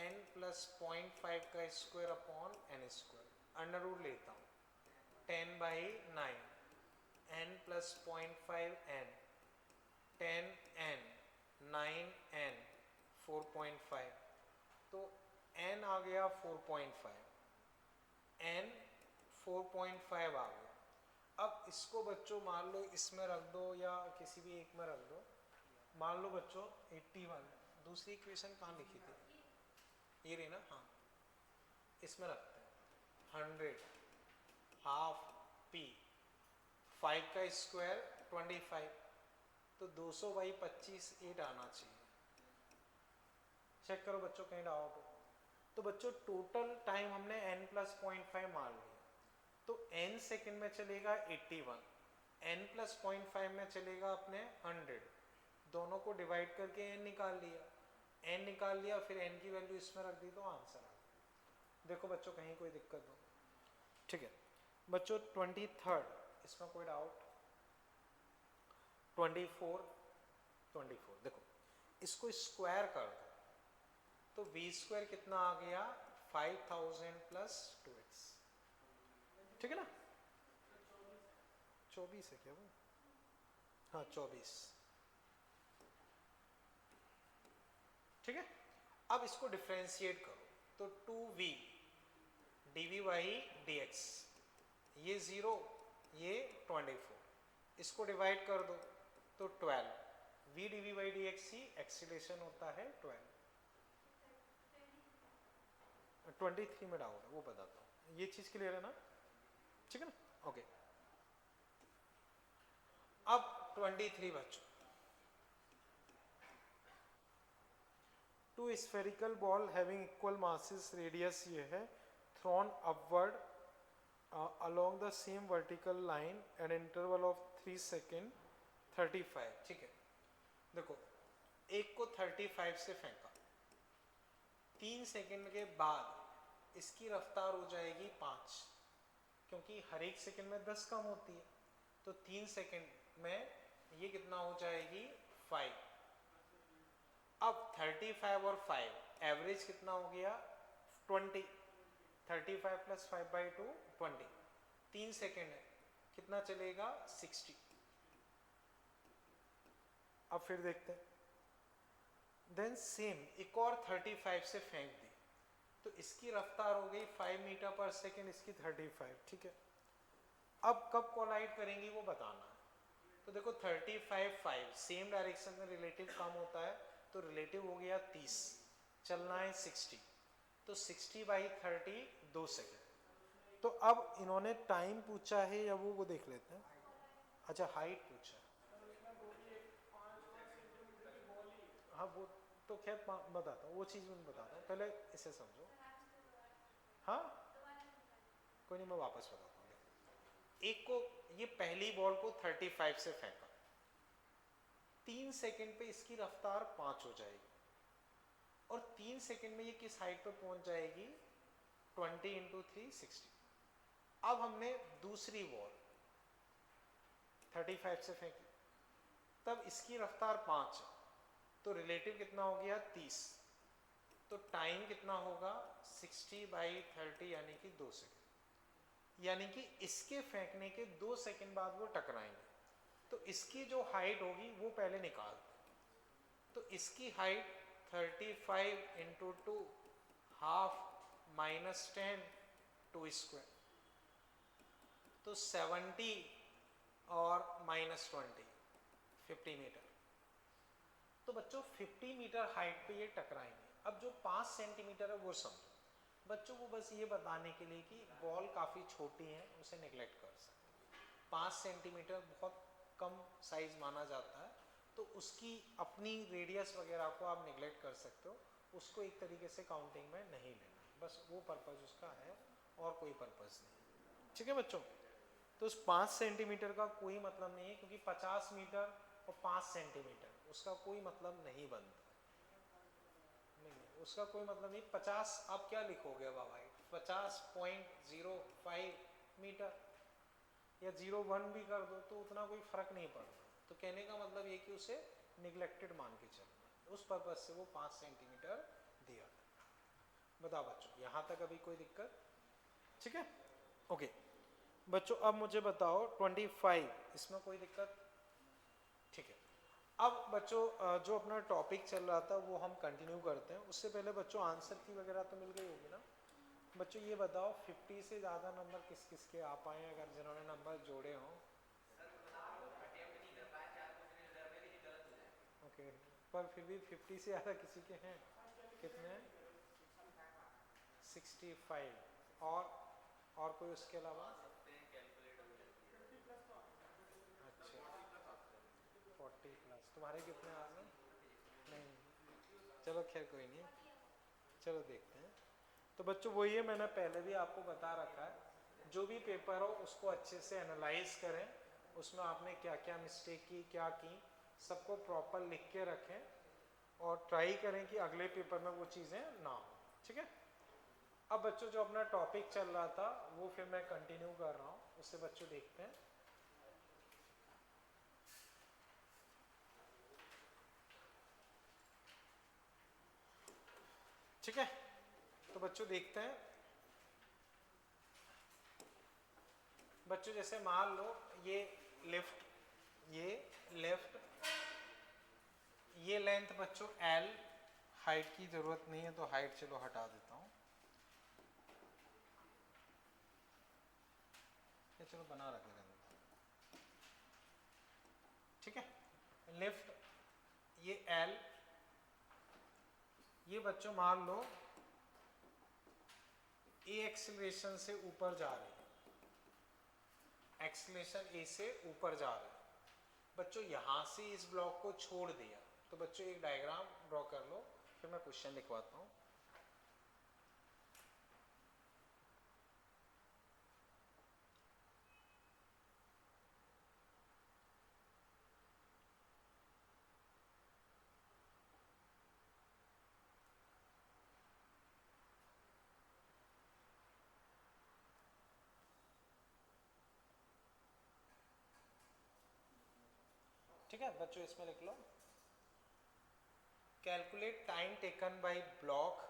n प्लस 0.5 का square upon n square, under root लेता हूँ, 10 by 9, n plus 0.5 n, 10 n, 9 n, 4.5, तो n आ गया 4.5, n 4.5 आ गया। अब इसको बच्चों मान लो इसमें रख दो या किसी भी एक में रख दो। मान लो बच्चों 81, दूसरी इक्वेशन कहाँ लिखी थी? ये रही ना, हाँ इसमें रखते हैं 100 हाफ p, 5 का स्क्वायर 25, तो 200 बाई 25 8 आना चाहिए। चेक करो बच्चों कहीं डाउट हो तो। बच्चों टोटल टाइम हमने n प्लस 0.5 मान लिया, तो n सेकेंड में चलेगा 81, n प्लस 0.5 में चलेगा अपने 100, दोनों को डिवाइड करके n निकाल लिया, n निकाल लिया, फिर n की वैल्यू इसमें रख दी तो आंसर आ गया। देखो बच्चों कहीं कोई दिक्कत हो? ठीक है बच्चों 23rd, इसमें कोई डाउट? 24 देखो इसको स्क्वायर कर दो तो v स्क्वायर कितना आ गया 5000 प्लस 2x, ठीक है ना? 24 है क्या वो? हाँ 24, ठीक है। अब इसको डिफ्रेंशिएट करो तो 2v dv बाई dx, ये 0 ये 24, इसको डिवाइड कर दो तो 12, v dv by dx he acceleration होता है 12। 23 में डाउट है वो बताता हूँ, ये चीज क्लियर है ना? ठीक है ना? ओके अब 23 बच्चों, two spherical ball having equal masses, radius ये है, thrown upward along the same vertical line at interval of 3 second 35, ठीक है। देखो एक को 35 से फेंका, 3 सेकेंड के बाद इसकी रफ्तार हो जाएगी 5, क्योंकि हर एक सेकेंड में 10 कम होती है, तो 3 सेकेंड में ये कितना हो जाएगी 5। अब 35 और 5 एवरेज कितना हो गया 20, 35 प्लस 5 बाई 2 20, 3 सेकेंड है, कितना चलेगा 60। अब फिर देखते हैं, देन सेम एक और 35 से फेंक दी तो इसकी रफ्तार हो गई 5 मीटर पर सेकेंड, इसकी 35, ठीक है। अब कब कोलाइड करेंगी वो बताना है। तो देखो 35 5 सेम डायरेक्शन में रिलेटिव कम होता है, तो रिलेटिव हो गया 30, चलना है 60, तो 60 बाई 30 2 सेकेंड। तो अब इन्होंने टाइम पूछा है या वो देख लेते हैं। अच्छा हाइट पूछा है, हाँ वो तो खैर बताता हूँ, वो चीज़ मैं बताता हूँ, पहले इसे समझो। हाँ कोई नहीं मैं वापस बताता हूँ। एक को ये पहली बॉल को 35 से फेंका, 3 सेकेंड पे इसकी रफ्तार 5 हो जाएगी और 3 सेकेंड में ये किस हाइट पे पहुंच जाएगी 20 इंटू 3 60। अब हमने दूसरी बॉल 35 से फेंकी, तब इसकी रफ्तार 5 है, तो रिलेटिव कितना हो गया 30, तो टाइम कितना होगा 60/30 यानी कि 2 सेकेंड। यानी कि इसके फेंकने के 2 सेकेंड बाद वो टकराएंगे, तो इसकी जो हाइट होगी वो पहले निकाल दो। तो इसकी हाइट 35 × 2 हाफ -10 2 स्क्वायर, तो 70 और -20 50 मीटर। तो बच्चों 50 मीटर हाइट पे ये टकराएंगे। अब जो 5 सेंटीमीटर है वो समझो बच्चों को, बस ये बताने के लिए कि बॉल काफ़ी छोटी है, उसे नेग्लेक्ट कर सकते हैं। 5 सेंटीमीटर बहुत कम साइज माना जाता है, तो उसकी अपनी रेडियस वगैरह को आप नेग्लेक्ट कर सकते हो, उसको एक तरीके से काउंटिंग में नहीं लेना, बस वो पर्पज़ उसका है और कोई पर्पज़ नहीं। ठीक है बच्चों, तो उस 5 सेंटीमीटर का कोई मतलब नहीं है, क्योंकि 50 मीटर और 5 सेंटीमीटर उसका कोई मतलब नहीं बनता, नहीं उसका कोई मतलब नहीं। 50 आप क्या लिखोगे अब हाइट, 50.05 मीटर या 01 भी कर दो तो उतना कोई फर्क नहीं पड़ता। तो कहने का मतलब ये कि उसे निगलेक्टेड मान के चलना, उस पर्पज से वो 5 सेंटीमीटर दिया था। बताओ बच्चों, यहाँ तक अभी कोई दिक्कत? ठीक है, ओके बच्चों, अब मुझे बताओ 25, इसमें कोई दिक्कत? ठीक है, अब बच्चों जो अपना टॉपिक चल रहा था वो हम कंटिन्यू करते हैं। उससे पहले बच्चों आंसर की वगैरह तो मिल गई होगी ना बच्चों? ये बताओ 50 से ज़्यादा नंबर किस किस के आ पाए हैं, अगर जिन्होंने नंबर जोड़े हों? ओके, पर फिर भी 50 से ज़्यादा किसी के हैं? कितने हैं? 65। और कोई उसके अलावा? अच्छा 40+, तुम्हारे कितने आ गए? नहीं, चलो खैर कोई नहीं, चलो देखते हैं। तो बच्चों वही है, मैंने पहले भी आपको बता रखा है, जो भी पेपर हो उसको अच्छे से एनालाइज करें, उसमें आपने क्या क्या मिस्टेक की, क्या की, सबको प्रॉपर लिख के रखें और ट्राई करें कि अगले पेपर में वो चीज़ें ना हो। ठीक है, अब बच्चों जो अपना टॉपिक चल रहा था वो फिर मैं कंटिन्यू कर रहा हूँ, उससे बच्चों देखते हैं। ठीक है, तो बच्चों देखते हैं। बच्चों जैसे मान लो ये लेफ्ट, ये लेफ्ट, ये लेंथ बच्चों L, हाइट की जरूरत नहीं है तो हाइट चलो हटा देता हूँ, ये चलो बना रखेगा। ठीक है, लेफ्ट ये L, ये बच्चों मान लो A एक्सेलरेशन से ऊपर जा रही है, एक्सेलरेशन A से ऊपर जा रही है बच्चों, यहाँ से इस ब्लॉक को छोड़ दिया, तो बच्चों एक डायग्राम ड्रॉ कर लो, फिर मैं क्वेश्चन लिखवाता हूँ। ठीक है बच्चों, इसमें लिख लो calculate time taken by block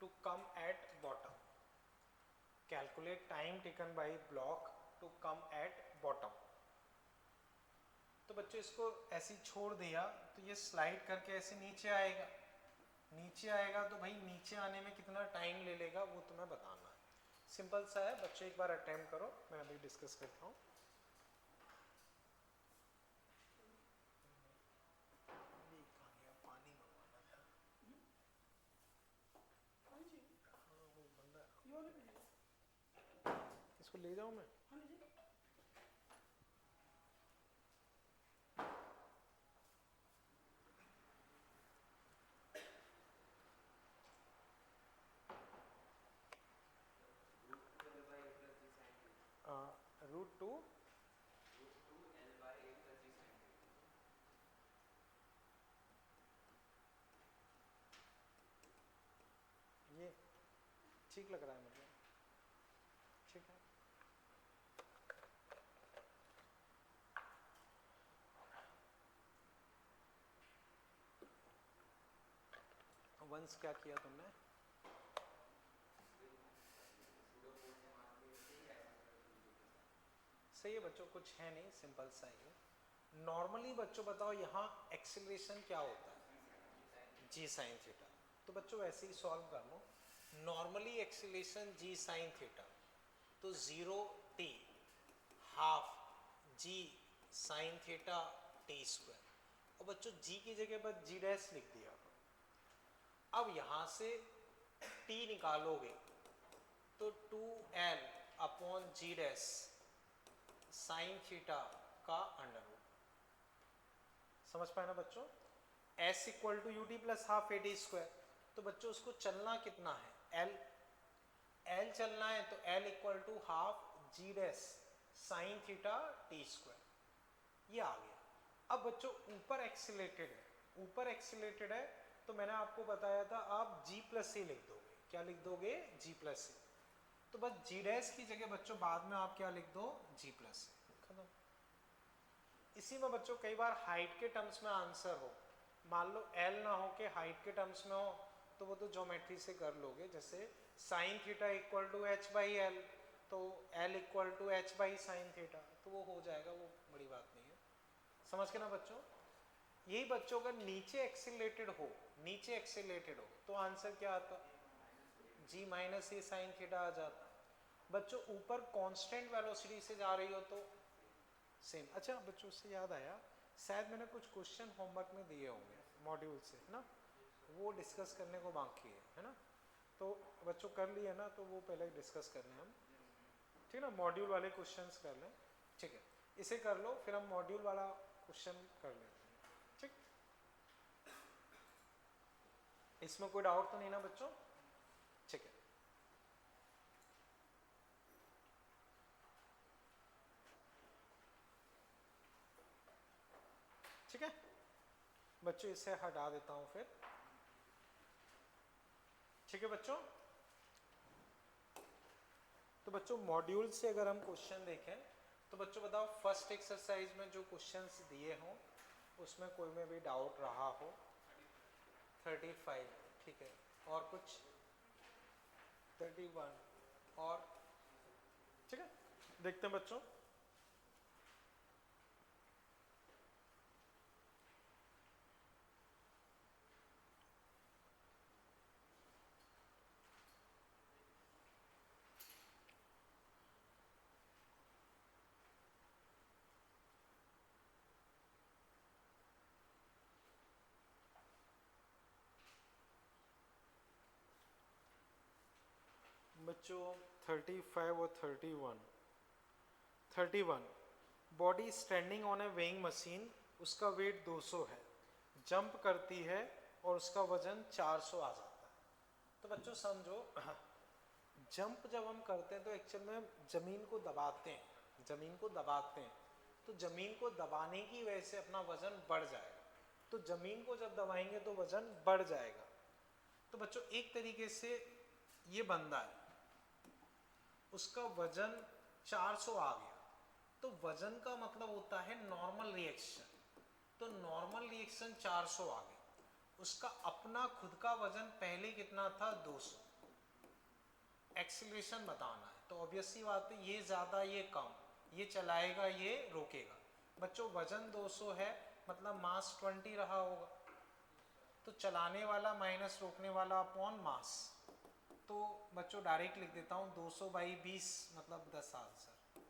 to come at bottom, calculate time taken by block to come at bottom. तो बच्चों इसको ऐसे छोड़ दिया तो ये स्लाइड करके ऐसे नीचे आएगा, नीचे आएगा तो भाई नीचे आने में कितना टाइम ले लेगा वो तुम्हें बताना है। सिंपल सा है बच्चों, एक बार अटेम्प्ट करो, मैं अभी डिस्कस करता हूँ। इसको ले जाऊँ मैं? √2 ये ठीक लग रहा है मुझे, ठीक है। वंस क्या किया तुमने? सही है बच्चों, कुछ है नहीं, सिंपल सा ही है। नॉर्मली बच्चों बताओ यहाँ एक्सेलरेशन क्या होता है? जी साइन थीटा। तो बच्चों वैसे ही सॉल्व कर लो। नॉर्मली एक्सेलरेशन जी साइन थीटा, तो 0 t हाफ जी साइन थीटा टी स्क्वायर। और बच्चों जी की जगह पर जी डैश लिख दिया। अब यहां से t निकालोगे तो 2l upon G dash sine theta का अंडर रूट। समझ पाए ना बच्चों? s equal to U T plus half A T square. तो बच्चों उसको चलना कितना है? l चलना है, तो l equal to half G dash sine theta T square. ये आ गया। अब बच्चों ऊपर एक्सीलरेटेड है, ऊपर एक्सीलरेटेड है तो मैंने आपको बताया था आप g प्लस से लिख दोगे। क्या लिख दोगे? g प्लस से। तो बस जी डैश की जगह बच्चों बाद में आप क्या लिख दो? g प्लस से। खत्म। इसी में बच्चों कई बार हाइट के टर्म्स में आंसर हो, मान लो l ना हो के हाइट के टर्म्स में हो, तो वो तो ज्योमेट्री से कर लोगे। जैसे sine theta equal to h by L, तो l equal to h by sine theta, तो वो हो जाएगा, वो बड़ी बात नहीं है। समझ के ना बच्चों? यही बच्चों अगर नीचे एक्सीलरेटेड हो, नीचे एक्सीलरेटेड हो तो आंसर क्या आता? g माइनस ए साइन थीटा आ जाता। बच्चों ऊपर कांस्टेंट वेलोसिटी से जा रही हो तो सेम। अच्छा बच्चों उससे याद आया, शायद मैंने कुछ क्वेश्चन होमवर्क में दिए होंगे मॉड्यूल से, है ना, वो डिस्कस करने को बाकी है ना। तो बच्चों कर लिए ना, तो वो पहले डिस्कस कर लें हम, ठीक है ना। मॉड्यूल वाले क्वेश्चंस कर लें, ठीक है। इसे कर लो, फिर हम मॉड्यूल वाला क्वेश्चन कर लेते हैं, ठीक। इसमें कोई डाउट तो नहीं ना बच्चों? ठीक है। ठीक है बच्चों, इसे हटा देता हूं फिर। ठीक है बच्चों, तो बच्चों मॉड्यूल से अगर हम क्वेश्चन देखें तो बच्चों बताओ फर्स्ट एक्सरसाइज में जो क्वेश्चंस दिए हों उसमें कोई में भी डाउट रहा हो? 35, ठीक है। और कुछ? 31 और, ठीक है। देखते हैं बच्चों। बच्चों 35 और 31। 31, body standing on A weighing machine, उसका वेट 200 है, जंप करती है और उसका वजन 400 आ जाता है। तो बच्चों समझो, जंप जब हम करते हैं तो एक्चुअल में जमीन को दबाते हैं, जमीन को दबाते हैं, तो जमीन को दबाने की वजह से अपना वजन बढ़ जाएगा। तो जमीन को जब दबाएंगे तो वजन बढ़ जाएगा। तो बच्चों एक तरीके से ये बंदा है, उसका वजन 400 आ गया, तो वजन का मतलब होता है नॉर्मल रिएक्शन। तो नॉर्मल रिएक्शन 400 आ गई, उसका अपना खुद का वजन पहले कितना था? 200। एक्सीलरेशन बताना है तो ऑब्वियस सी बात है, ये ज्यादा ये कम, ये चलाएगा ये रोकेगा। बच्चों वजन 200 है, मतलब मास 20 रहा होगा, तो चलाने वाला माइनस रोकने वाला अपॉन मास। तो बच्चों डायरेक्ट लिख देता हूँ 200 बाई 20 मतलब 10 आंसर।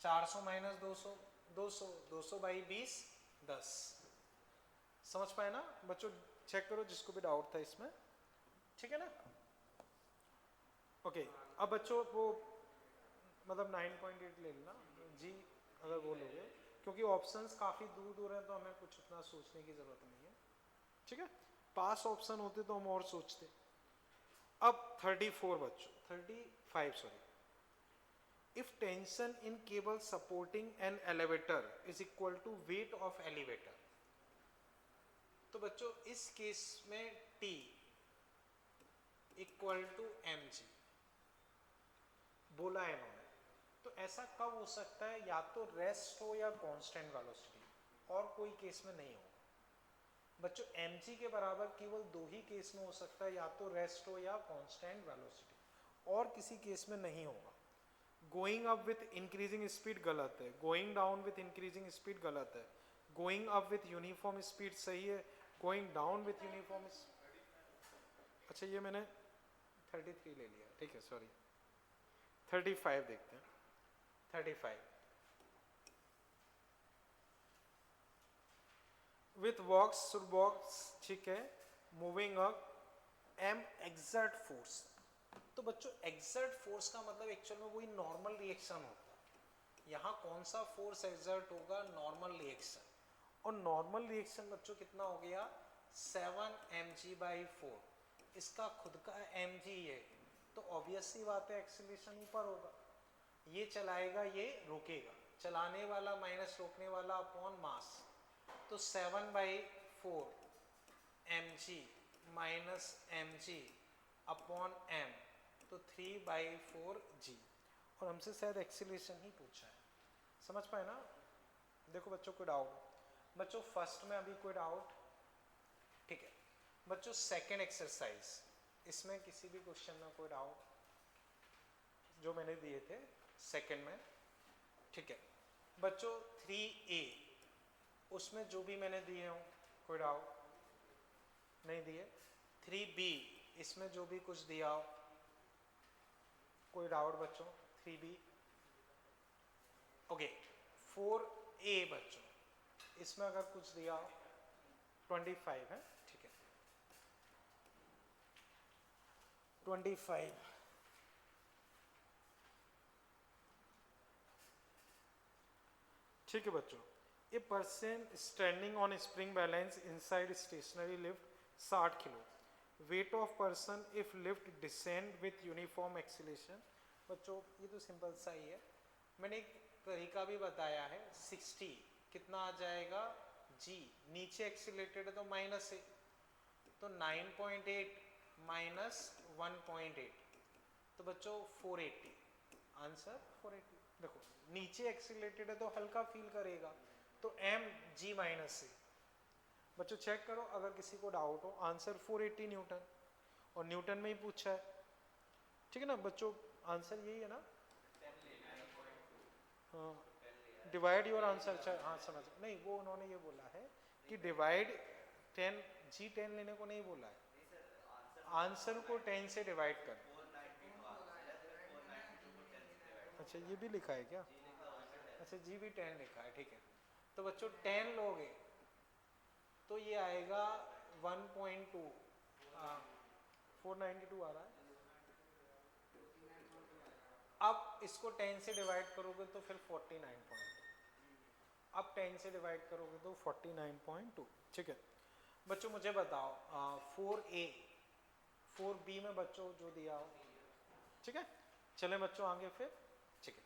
400 minus 200, 200, 200 by 20 10। समझ पाए ना बच्चों? चेक करो जिसको भी डाउट था इसमें, ठीक है ना। ओके अब बच्चों वो मतलब 9.8 ले लेना जी अगर वो लोगे, क्योंकि ऑप्शंस काफ़ी दूर दूर हैं तो हमें कुछ उतना सोचने की ज़रूरत नहीं है, ठीक है। पास ऑप्शन होते तो हम और सोचते। अब 34 बच्चों, 35 sorry. If tension in cable supporting an elevator is equal to weight of elevator. तो बच्चों इस केस में T इक्वल टू mg बोला है इन्होंने। तो ऐसा कब हो सकता है? या तो रेस्ट हो या कांस्टेंट वेलोसिटी, और कोई केस में नहीं होगा। बच्चों mg के बराबर केवल दो ही केस में हो सकता है, या तो रेस्ट हो या कांस्टेंट वेलोसिटी, और किसी केस में नहीं होगा। Going up with increasing speed गलत है, going down with increasing speed गलत है, going up with uniform speed सही है, गोइंग डाउन विथ यूनिफॉर्म, अच्छा ये मैंने 33 ले लिया, ठीक है सॉरी 35 देखते हैं। 35 विथ वॉक्स बॉक्स, ठीक है, moving up M exert force. तो बच्चों एक्सर्ट फोर्स का मतलब एक्चुअल में वही नॉर्मल रिएक्शन होता है। यहाँ कौन सा फोर्स एक्सर्ट होगा? Normal reaction. और नॉर्मल रिएक्शन बच्चों कितना हो गया? 7 mg/4। इसका खुद का mg है, तो ऑब्वियस सी बात है एक्सीलरेशन ऊपर होगा। ये चलाएगा, ये रोकेगा, चलाने वाला माइनस रोकने वाला अपॉन मास, तो 7/4 mg minus mg upon m, तो 3/4g। और हमसे शायद एक्सीलरेशन ही पूछा है, समझ पाए ना? देखो बच्चों कोई डाउट? बच्चों फर्स्ट में अभी कोई डाउट? ठीक है बच्चों, सेकंड एक्सरसाइज, इसमें किसी भी क्वेश्चन में कोई डाउट जो मैंने दिए थे सेकंड में? ठीक है बच्चों 3A, उसमें जो भी मैंने दिए हों, कोई डाउट? नहीं दिए। 3B, इसमें जो भी कुछ दिया हो, कोई डाउट बच्चों? 3B okay. 4A बच्चों, इसमें अगर कुछ दिया हो, 25 है, ठीक है 25। ठीक है बच्चों, a person standing on spring balance inside stationary lift 60 kilo, weight of person if lift descend with uniform acceleration. बच्चों ये तो सिंपल सा ही है, मैंने एक तरीका भी बताया है। 60 कितना आ जाएगा? g, नीचे एक्सीलरेटेड है तो माइनस है, तो 9.8 माइनस 1.8, तो बच्चों 480, आंसर 480। देखो नीचे एक्सीलरेटेड है तो हल्का फील करेगा, तो m g माइनस से। बच्चों चेक करो अगर किसी को डाउट हो, आंसर 480 न्यूटन, और न्यूटन में ही पूछा है, ठीक है ना बच्चों? आंसर यही है ना? हाँ, डिवाइड योर आंसर। अच्छा हाँ समझ, नहीं वो उन्होंने ये बोला है कि डिवाइड 10, g10 लेने को नहीं बोला है, आंसर को 10 से डिवाइड कर। अच्छा ये भी लिखा है क्या? अच्छा जी भी 10 लिखा है, ठीक है। तो बच्चों 10 लोगे तो ये आएगा 1.2, 492 आ रहा है। अब इसको 10 से डिवाइड करोगे तो फिर 49.2, अब 10 से डिवाइड करोगे तो 49.2, ठीक है। बच्चों मुझे बताओ 4A 4B में बच्चों जो दिया हो, ठीक है। चले बच्चों आगे फिर, ठीक है।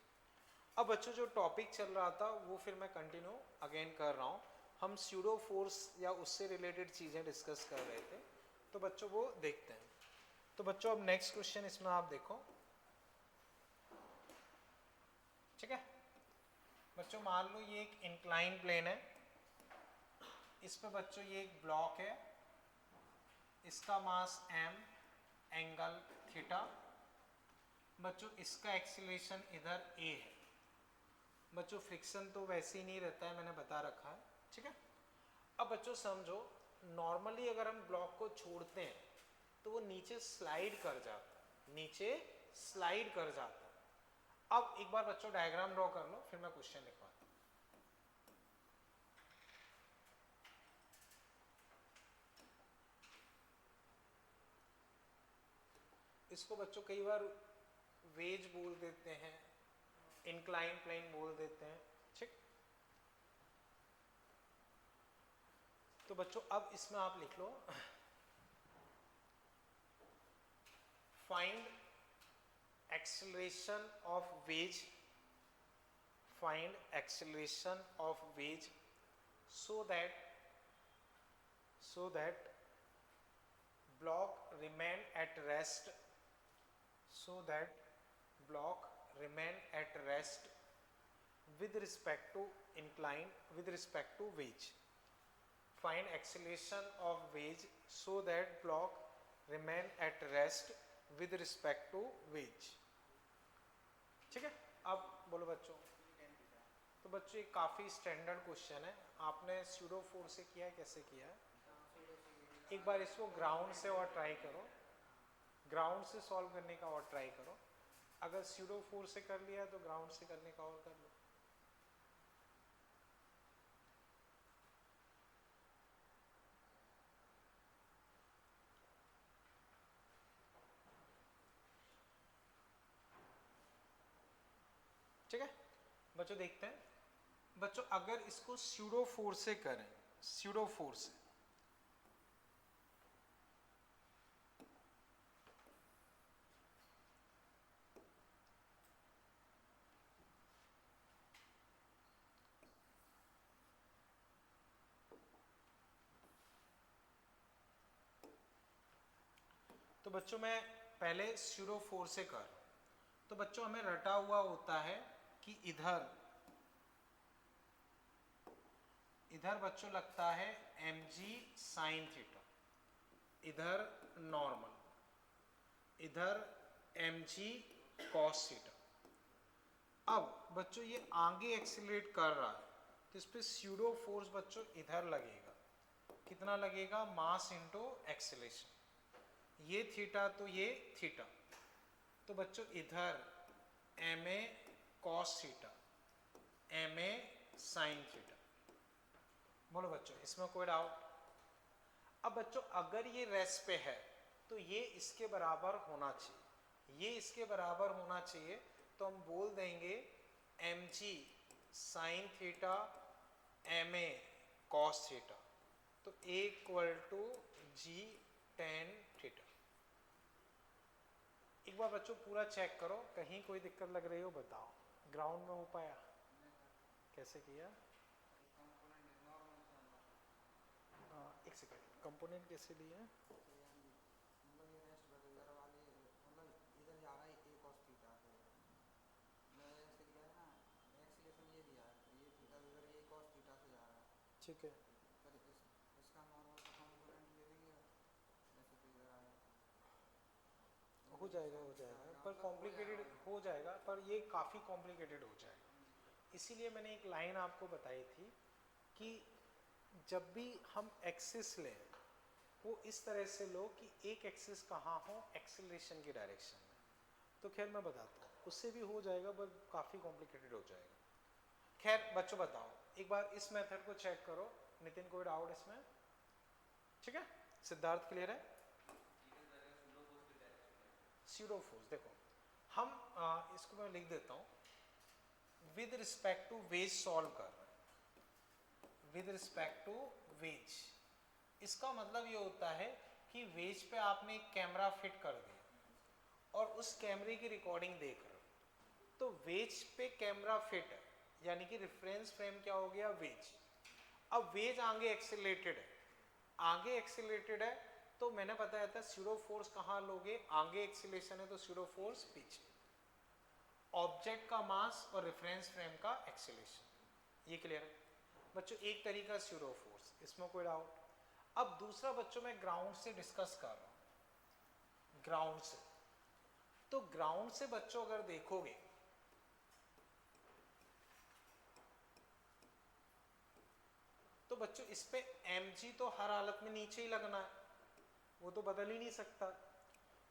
अब बच्चों जो टॉपिक चल रहा था वो फिर मैं कंटिन्यू अगेन कर रहा हूँ। हम स्यूडो फोर्स या उससे रिलेटेड चीज़ें डिस्कस कर रहे थे, तो बच्चों वो देखते हैं। तो बच्चों अब नेक्स्ट क्वेश्चन इसमें आप देखो, ठीक है बच्चों। मान लो ये एक इंक्लाइन प्लेन है, इस पे बच्चों ये एक ब्लॉक है, इसका मास m, एंगल थीटा, बच्चों इसका एक्सीलरेशन इधर a है। बच्चों फ्रिक्शन तो वैसे ही नहीं रहता है, मैंने बता रखा है, ठीक है। अब बच्चों समझो, नॉर्मली अगर हम ब्लॉक को छोड़ते हैं तो वो नीचे स्लाइड कर जाता है, नीचे स्लाइड कर जाता है। अब एक बार बच्चों डायग्राम ड्रॉ कर लो, फिर मैं क्वेश्चन लिखवाता हूँ। इसको बच्चों कई बार वेज बोल देते हैं, इंक्लाइन प्लेन बोल देते हैं, ठीक। तो बच्चों अब इसमें आप लिख लो, find acceleration of wedge, find acceleration of wedge so that block remain at rest, so that block remain at rest with respect to incline, with respect to wedge. find acceleration of wedge so that block remain at rest with respect to wedge. ठीक है, अब बोलो बच्चों। तो बच्चों ये काफ़ी standard question है, आपने स्यूडो फोर्स से किया है, कैसे किया है? एक बार इसको ग्राउंड से और ट्राई करो, ग्राउंड से सॉल्व करने का और ट्राई करो। अगर स्यूडो फोर्स से कर लिया तो ग्राउंड से करने का और कर लो। ठीक है बच्चों, देखते हैं बच्चों, अगर इसको स्यूडो फोर्स से करें, स्यूडो फोर्स से, तो बच्चों मैं पहले स्यूडो फोर्स से कर, तो बच्चों हमें रटा हुआ होता है कि इधर इधर बच्चों लगता है mg साइन थीटा, इधर नॉर्मल, इधर mg कॉस थीटा। अब बच्चों ये आगे एक्सीलरेट कर रहा है तो इस पे स्यूडो फोर्स बच्चों इधर लगेगा, कितना लगेगा? Mass into acceleration. ये थीटा तो ये थीटा, तो बच्चों इधर ma cos theta, ma sine theta. बोलो बच्चों, इसमें कोई डाउट? अब बच्चों अगर ये रेस्ट पे है तो ये इसके बराबर होना चाहिए, ये इसके बराबर होना चाहिए, तो हम बोल देंगे mg sine theta ma cos theta, तो a equal to g tan theta. एक बार बच्चों पूरा चेक करो, कहीं कोई दिक्कत लग रही हो बताओ। ग्राउंड में हो पाया? कैसे किया? एक सेकंड, कंपोनेंट कैसे लिए? ठीक है, हो जाएगा, हो जाएगा, पर कॉम्प्लिकेटेड हो जाएगा, पर ये काफ़ी कॉम्प्लिकेटेड हो जाएगा। इसीलिए मैंने एक लाइन आपको बताई थी कि जब भी हम एक्सिस लें वो इस तरह से लो कि एक एक्सिस कहाँ हो, एक्सेलरेशन की डायरेक्शन में। तो खैर मैं बताता हूँ, उससे भी हो जाएगा पर काफ़ी कॉम्प्लिकेटेड हो जाएगा। खैर बच्चों बताओ, एक बार इस मेथड को चेक करो। नितिन कोई डाउट इसमें? ठीक है, सिद्धार्थ क्लियर है? स्यूडो फोर्स देखो, हम इसको मैं लिख देता हूँ, with respect to wedge solve कर रहे हैं, विद रिस्पेक्ट टू वेज। इसका मतलब ये होता है कि वेज पे आपने एक कैमरा फिट कर दिया और उस कैमरे की रिकॉर्डिंग देख रहे हो, तो वेज पे कैमरा फिट है, यानी कि रेफरेंस फ्रेम क्या हो गया? वेज। अब वेज आगे एक्सीलरेटेड है, आगे एक्सीलरेटेड है, तो मैंने बताया था स्यूडो फोर्स कहाँ लोगे? आगे एक्सीलरेशन है तो स्यूडो फोर्स पीछे। ऑब्जेक्ट का मास और रेफरेंस फ्रेम का एक्सीलरेशन, ये क्लियर है बच्चों? एक तरीका स्यूडो फोर्स, इसमें कोई डाउट? अब दूसरा बच्चों मैं ग्राउंड से डिस्कस कर रहा हूं, ग्राउंड से। तो ग्राउंड से बच्चों अगर देखोगे तो बच्चों इस पे mg तो हर हालत में नीचे ही लगना है, वो तो बदल ही नहीं सकता।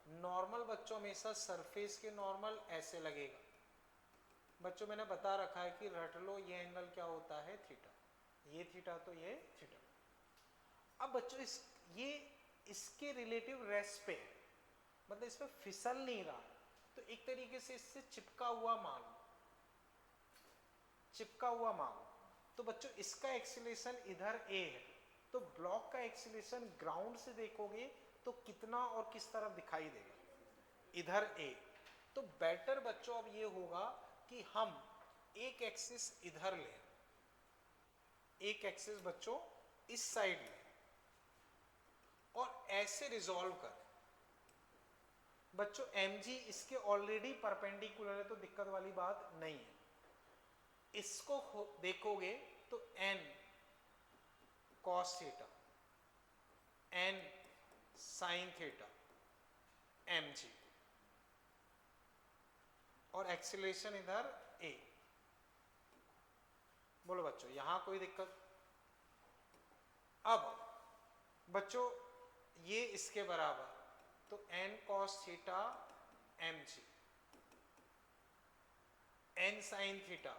नॉर्मल बच्चों हमेशा सरफेस के नॉर्मल ऐसे लगेगा। बच्चों मैंने बता रखा है कि रट लो ये एंगल क्या होता है? थीटा, ये थीटा तो ये थीटा। अब बच्चों ये इसके रिलेटिव रेस्ट पे है, मतलब इस पे फिसल नहीं रहा, तो एक तरीके से इससे चिपका हुआ मान लो, चिपका हुआ मान लो। तो बच्चों इसका एक्सीलरेशन इधर a है, तो ब्लॉक का एक्सीलरेशन ग्राउंड से देखोगे तो कितना और किस तरफ दिखाई देगा? इधर a। तो बेटर बच्चों अब ये होगा कि हम एक एक्सिस इधर लें, एक एक्सिस बच्चों इस साइड लें और ऐसे रिजॉल्व करें। बच्चों mg इसके ऑलरेडी परपेंडिकुलर है तो दिक्कत वाली बात नहीं है। इसको देखोगे तो n cos theta N sine theta M G, और एक्सीलरेशन इधर ए। बोलो बच्चों यहां कोई दिक्कत? अब बच्चों ये इसके बराबर, तो N cos theta M G, N sine theta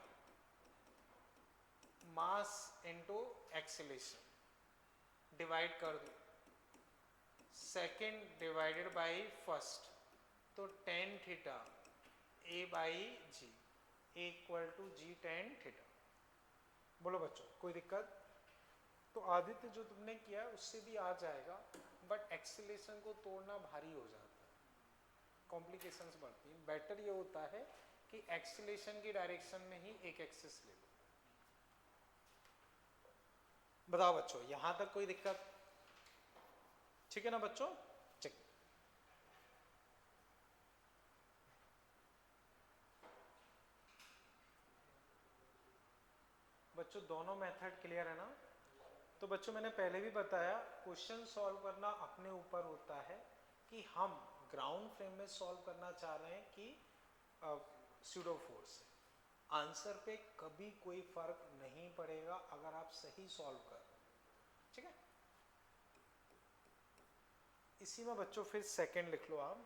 mass into acceleration divide कर दो, सेकेंड डिवाइडेड बाय फर्स्ट, तो tan theta A by G equal to G tan theta. बोलो बच्चों कोई दिक्कत? तो आदित्य जो तुमने किया है उससे भी आ जाएगा, बट एक्सीलरेशन को तोड़ना भारी हो जाता है, कॉम्प्लिकेशंस बढ़ती हैं। बेटर ये होता है कि एक्सीलरेशन की डायरेक्शन में ही एक एक्सिस ले लो। बताओ बच्चों यहां तक कोई दिक्कत? ठीक है ना बच्चों? ठीक। बच्चों दोनों मेथड क्लियर है ना? तो बच्चों मैंने पहले भी बताया, क्वेश्चन सॉल्व करना अपने ऊपर होता है कि हम ग्राउंड फ्रेम में सॉल्व करना चाह रहे हैं कि स्यूडो फोर्स से। आंसर पे कभी कोई फर्क नहीं पड़ेगा अगर आप सही सॉल्व कर रहे हो। ठीक है, इसी में बच्चों फिर सेकंड लिख लो आप।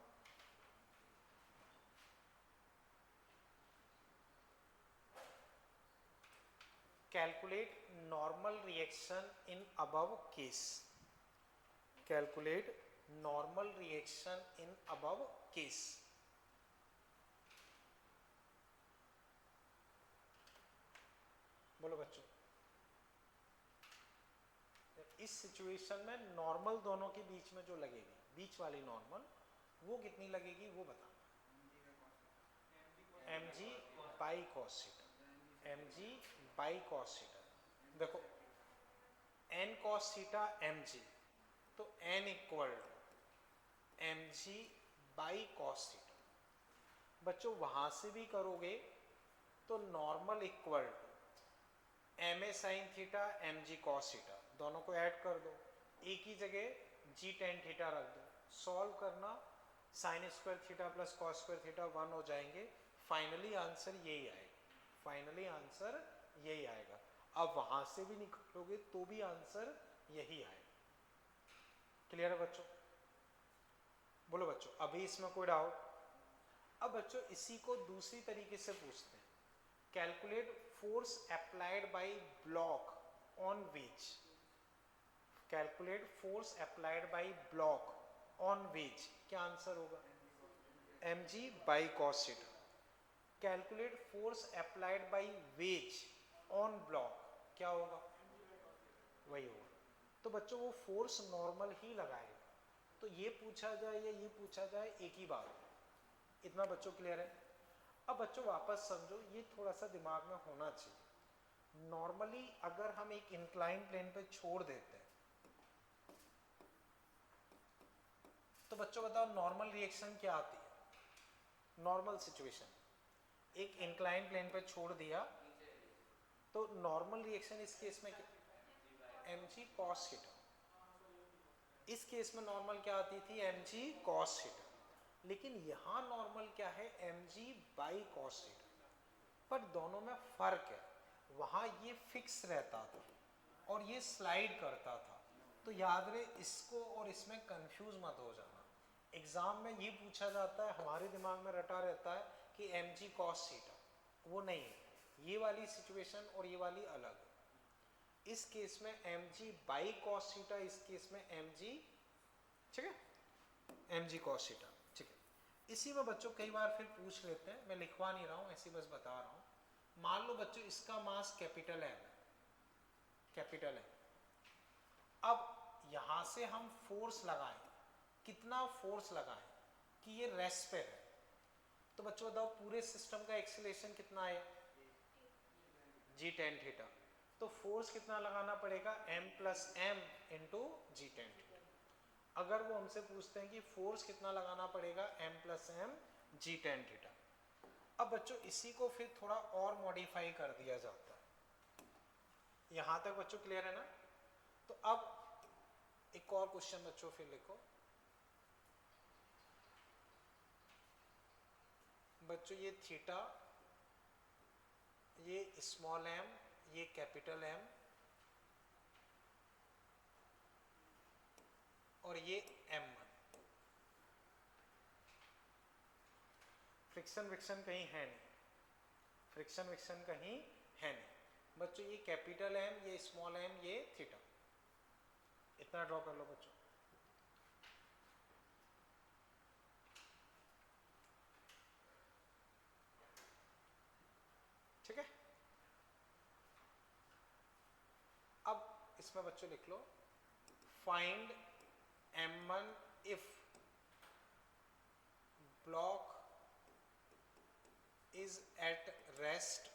Calculate normal reaction in above case. Calculate normal reaction in above case. बोलो बच्चों इस सिचुएशन में नॉर्मल दोनों के बीच में जो लगेगी, बीच वाली नॉर्मल, वो कितनी लगेगी वो बताना। M G by cos theta, M G by cos theta. देखो N cos theta M G, तो N equal M G by cos theta. बच्चों वहां से भी करोगे तो normal equal M A sine theta M G cos theta, दोनों को ऐड कर दो, एक ही जगह जी टेन थीटा रख दो, सॉल्व करना, sine square theta plus cos square theta 1 हो जाएंगे। फाइनली आंसर यही आएगा, फाइनली आंसर यही आएगा। अब वहां से भी निकालोगे तो भी आंसर यही आएगा। क्लियर है बच्चों? बोलो बच्चों अभी इसमें कोई डाउट? अब बच्चों इसी को दूसरी तरीके से पूछते हैं। Calculate force applied by block on wedge. Calculate force applied by block on wedge, क्या आंसर होगा? M G by cos theta. Calculate force applied by wedge on block, क्या होगा? वही होगा। तो बच्चों वो फोर्स नॉर्मल ही लगाएगा, तो ये पूछा जाए या ये पूछा जाए एक ही बात। इतना बच्चों क्लियर है? अब बच्चों वापस समझो, ये थोड़ा सा दिमाग में होना चाहिए। नॉर्मली अगर हम एक इंक्लाइन प्लेन पे छोड़ देते हैं तो बच्चों बताओ नॉर्मल रिएक्शन क्या आती है? नॉर्मल सिचुएशन एक इंक्लाइन प्लेन पे छोड़ दिया तो नॉर्मल रिएक्शन इस केस में एम जी कॉस थीटा। इस केस में नॉर्मल क्या आती थी? M G cos theta. लेकिन यहां नॉर्मल क्या है? M G by cos theta. पर दोनों में फर्क है, वहां ये फिक्स रहता था और ये स्लाइड करता था। तो याद रहे इसको और इसमें कंफ्यूज मत हो जाना। एग्जाम में ये पूछा जाता है, हमारे दिमाग में रटा रहता है कि एम जी कॉस थीटा, वो नहीं है। ये वाली सिचुएशन और ये वाली अलग है। इस केस में M G by cos theta, इस केस में एम जी, ठीक है, एम जी कॉस थीटा। ठीक है, इसी में बच्चों कई बार फिर पूछ लेते हैं, मैं लिखवा नहीं रहा हूं, ऐसे बस बता रहा हूं। मान लो बच्चों इसका मास कैपिटल है, कैपिटल है। अब यहां से हम फोर्स लगाएं, कितना फोर्स लगाएं कि ये रेस्ट पे है? तो बच्चों बताओ पूरे सिस्टम का एक्सीलरेशन कितना आया? जी टेन थीटा। तो फोर्स कितना लगाना पड़ेगा? m प्लस एम इंटू जी टेन थीटा। अगर वो हमसे पूछते हैं कि फोर्स कितना लगाना पड़ेगा? m plus M G tan theta. अब बच्चों इसी को फिर थोड़ा और मॉडिफाई कर दिया जाता है। यहां तक बच्चों क्लियर है ना? तो अब एक और क्वेश्चन बच्चों फिर लिखो बच्चों, ये थीटा, ये स्मॉल एम, ये कैपिटल एम और ये M1। फ्रिक्शन विक्शन कहीं है नहीं, फ्रिक्शन विक्शन कहीं है नहीं बच्चों। ये कैपिटल एम, ये स्मॉल एम, ये थीटा, इतना ड्रॉ कर लो बच्चों। ठीक है, अब इसमें बच्चों लिख लो find M1 if block is at rest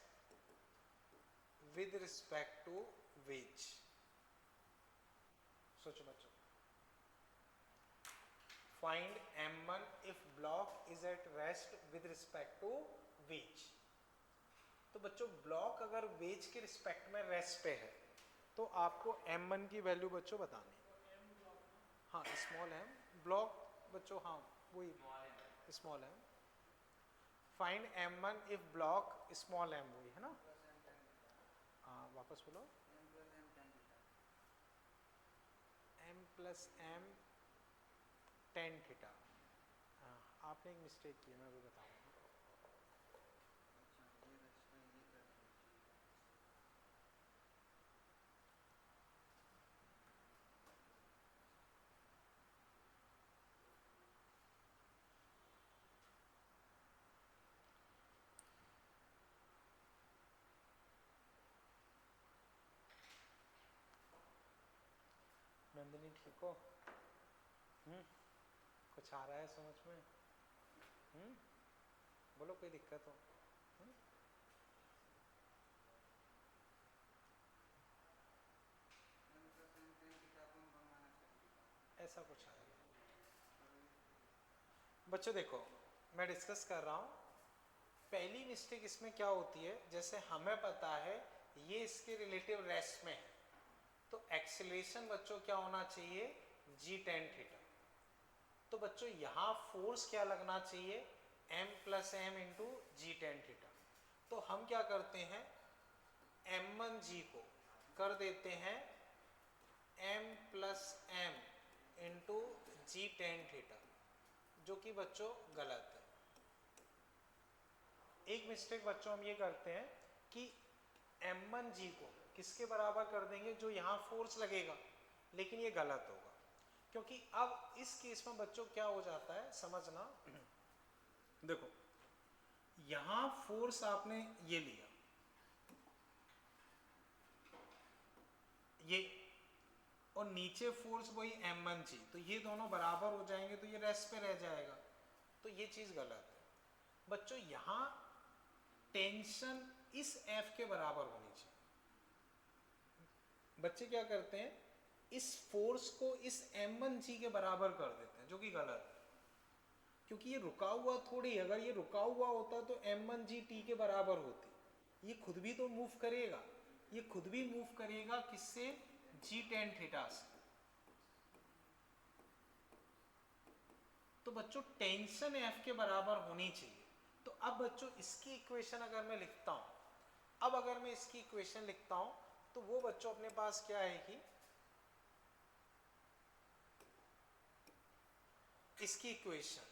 with respect to which। सोचो बच्चों, find M1 if block is at rest with respect to which। तो बच्चों ब्लॉक अगर वेज के रिस्पेक्ट में रेस्ट पे है तो आपको M1 की वैल्यू बच्चों बतानी है। हाँ स्मॉल एम ब्लॉक बच्चों, हाँ वही small M. Find M1 if block small M, वही है ना। हाँ वापस बोलो, m plus M tan theta. हाँ आपने एक मिस्टेक की है, मैं भी बताऊँगा। नंदिनी ठीक हो? कुछ आ रहा है समझ में? बोलो कोई दिक्कत हो? ऐसा कुछ आया बच्चों, देखो मैं डिस्कस कर रहा हूँ। पहली मिस्टेक इसमें क्या होती है, जैसे हमें पता है ये इसके रिलेटिव रेस्ट में है तो एक्सीलरेशन बच्चों क्या होना चाहिए, जी टेन थीटा। तो बच्चों यहाँ फोर्स क्या लगना चाहिए, m प्लस एम इंटू जी टेन थीटा। तो हम क्या करते हैं, m1g को कर देते हैं m प्लस एम इंटू जी टेन थीटा, जो कि बच्चों गलत है। एक मिस्टेक बच्चों हम ये करते हैं कि m1g को किसके बराबर कर देंगे, जो यहाँ फोर्स लगेगा, लेकिन ये गलत होगा। क्योंकि अब इस केस में बच्चों क्या हो जाता है समझना, देखो यहाँ फोर्स आपने ये लिया, ये, और नीचे फोर्स वही m1g, तो ये दोनों बराबर हो जाएंगे तो ये रेस्ट पे रह जाएगा, तो ये चीज गलत है बच्चों। यहाँ टेंशन इस F के बराबर होनी चाहिए। बच्चे क्या करते हैं, इस फोर्स को इस m1g के बराबर कर देते हैं, जो कि गलत है, क्योंकि ये रुका हुआ थोड़ी, अगर ये रुका हुआ होता तो m1g t के बराबर होती। ये खुद भी तो मूव करेगा, ये खुद भी मूव करेगा किससे, जी टेन थीटा से। तो बच्चों टेंशन F के बराबर होनी चाहिए। तो अब बच्चों इसकी इक्वेशन अगर मैं लिखता हूं, अब अगर मैं इसकी इक्वेशन लिखता हूं तो वो बच्चों अपने पास क्या आएगी, इसकी equation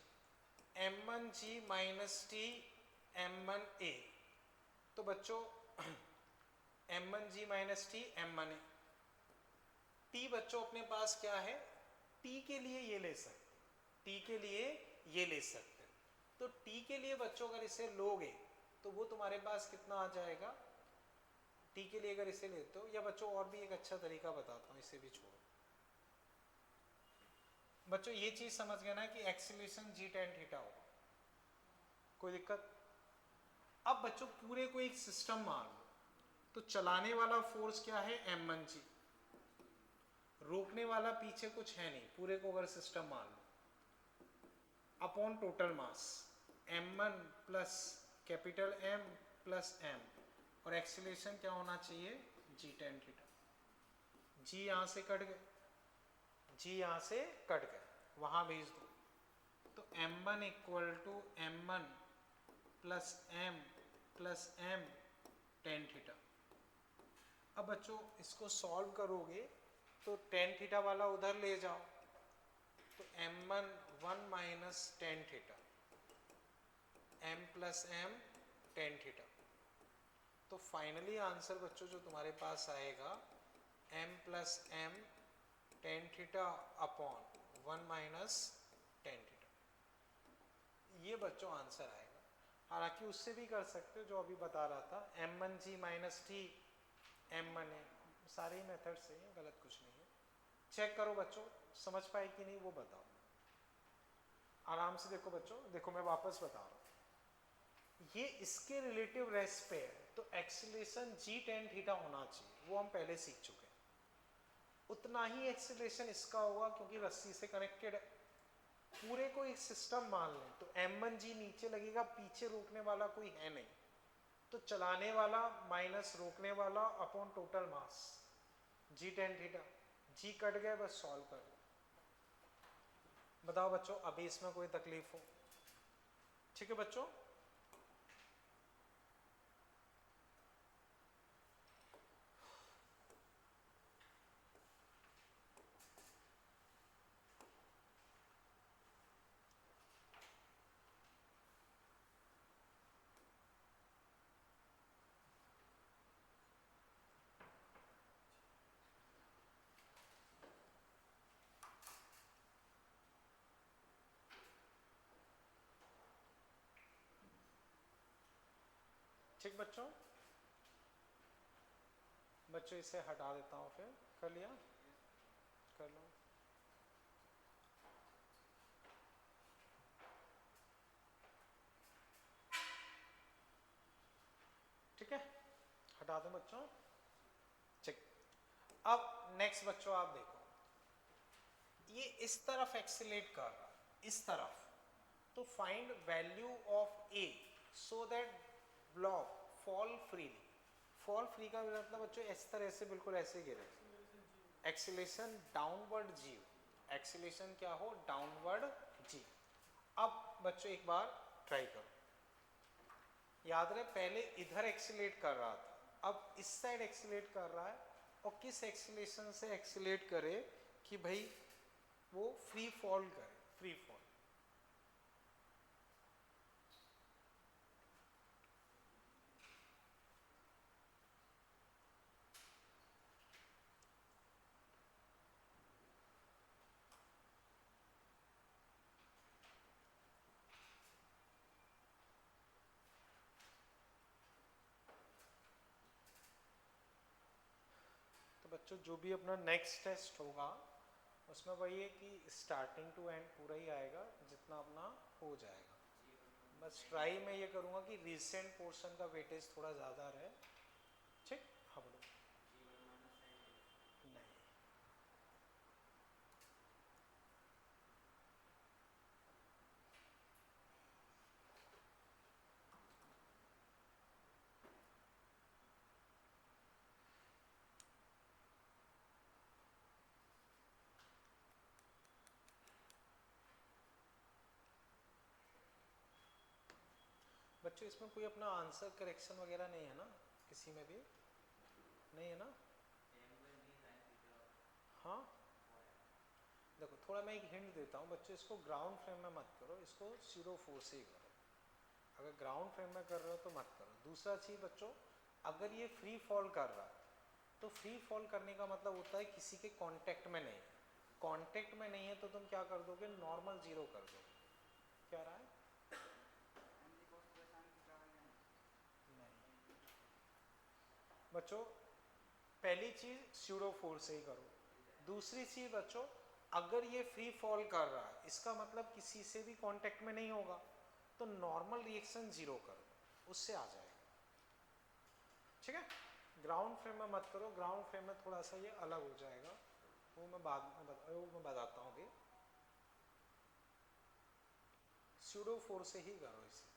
m1g minus T m1a। तो बच्चों m1g minus T m1a, t बच्चों अपने पास क्या है, t के लिए ये ले सकते, t के लिए ये ले सकते। तो t के लिए बच्चों अगर इसे लोगे तो वो तुम्हारे पास कितना आ जाएगा, t के लिए अगर इसे लेते हो, या बच्चों और भी एक अच्छा तरीका बताता हूँ, इसे भी छोड़ो बच्चों, ये चीज समझ गए ना कि एक्सीलरेशन जी टेन थीटा होगा, कोई दिक्कत? अब बच्चों पूरे को एक सिस्टम मान लो, तो चलाने वाला फोर्स क्या है, m1g, रोकने वाला पीछे कुछ है नहीं, पूरे को अगर सिस्टम मान लो, upon total mass m1 plus capital M plus m, और एक्सीलरेशन क्या होना चाहिए, जी टेन थीटा। जी यहाँ से कट गए, जी यहाँ से कट गए, वहाँ भेज दो। तो m1 equal to m1 plus m plus m tan theta. अब बच्चों इसको सॉल्व करोगे तो टेन थीटा वाला उधर ले जाओ, तो m1 1 minus tan theta, m plus m tan theta. तो फाइनली आंसर बच्चों जो तुम्हारे पास आएगा m plus m tan theta upon 1 minus tan theta, ये बच्चों आंसर आएगा। हालांकि उससे भी कर सकते हो जो अभी बता रहा था, m1g माइनस टी m1a, सारे मेथड से हैं, गलत कुछ नहीं है। चेक करो बच्चों, समझ पाए कि नहीं वो बताओ, आराम से देखो बच्चों, देखो मैं वापस बता रहा हूँ, ये इसके रिलेटिव रेस्ट पे है, तो एक्सीलरेशन जी टेन थीटा होना चाहिए, वो हम पहले सीख चुके हैं। उतना ही एक्सीलरेशन इसका होगा क्योंकि रस्सी से कनेक्टेड है। पूरे को एक सिस्टम मान लें तो m1g नीचे लगेगा, पीछे रोकने वाला कोई है नहीं, तो चलाने वाला माइनस रोकने वाला अपॉन टोटल मास जी टेन थीटा, जी कट गए, बस सॉल्व कर लो। बताओ बच्चों अभी इसमें कोई तकलीफ हो? ठीक है बच्चों, ठीक बच्चों, बच्चों इसे हटा देता हूँ, फिर कर लिया, कर लो। ठीक है, हटा दो बच्चों। ठीक, अब नेक्स्ट बच्चों आप देखो, ये इस तरफ एक्सीलेट कर रहा है, इस तरफ, तो find value of A so that block fall freely. Fall free का मतलब बच्चों इस तरह से, बिल्कुल ऐसे गिरे, एक्सीलेशन डाउनवर्ड जी, एक्सीलेशन क्या हो, डाउनवर्ड जी। अब बच्चों एक बार ट्राई करो, याद रहे पहले इधर एक्सीलेट कर रहा था, अब इस साइड एक्सीलेट कर रहा है, और किस एक्सीलेशन से एक्सीलेट करे कि भाई वो फ्री फॉल करे, फ्री फॉल। तो बच्चों जो भी अपना नेक्स्ट टेस्ट होगा उसमें वही है कि स्टार्टिंग टू एंड पूरा ही आएगा, जितना अपना हो जाएगा। बस ट्राई मैं ये करूँगा कि रिसेंट पोर्शन का वेटेज थोड़ा ज़्यादा रहे। ठीक, हाँ बोलो। नहीं, बच्चों इसमें कोई अपना आंसर करेक्शन वगैरह नहीं है ना, किसी में भी नहीं है ना? हाँ देखो, थोड़ा मैं एक हिंट देता हूँ बच्चों, इसको ग्राउंड फ्रेम में मत करो, इसको सीरो फोर्स ही करो। अगर ग्राउंड फ्रेम में कर रहे हो तो मत करो। दूसरा चीज़ बच्चों, अगर ये फ्री फॉल कर रहा है तो फ्री फॉल करने का मतलब होता है किसी के कांटेक्ट में नहीं, कांटेक्ट में नहीं है तो तुम क्या कर दोगे, नॉर्मल जीरो कर दोगे। क्या रहा है? नहीं बच्चों, पहली चीज स्यूडो फोर्स से ही करो। दूसरी चीज बच्चों, अगर ये फ्री फॉल कर रहा है इसका मतलब किसी से भी कांटेक्ट में नहीं होगा, तो नॉर्मल रिएक्शन जीरो करो, उससे आ जाएगा। ठीक है, ग्राउंड फ्रेम में मत करो, ग्राउंड फ्रेम में थोड़ा सा ये अलग हो जाएगा, वो मैं बाद में बताता हूँ अभी। स्यूडो फोर्स से ही करो इसे।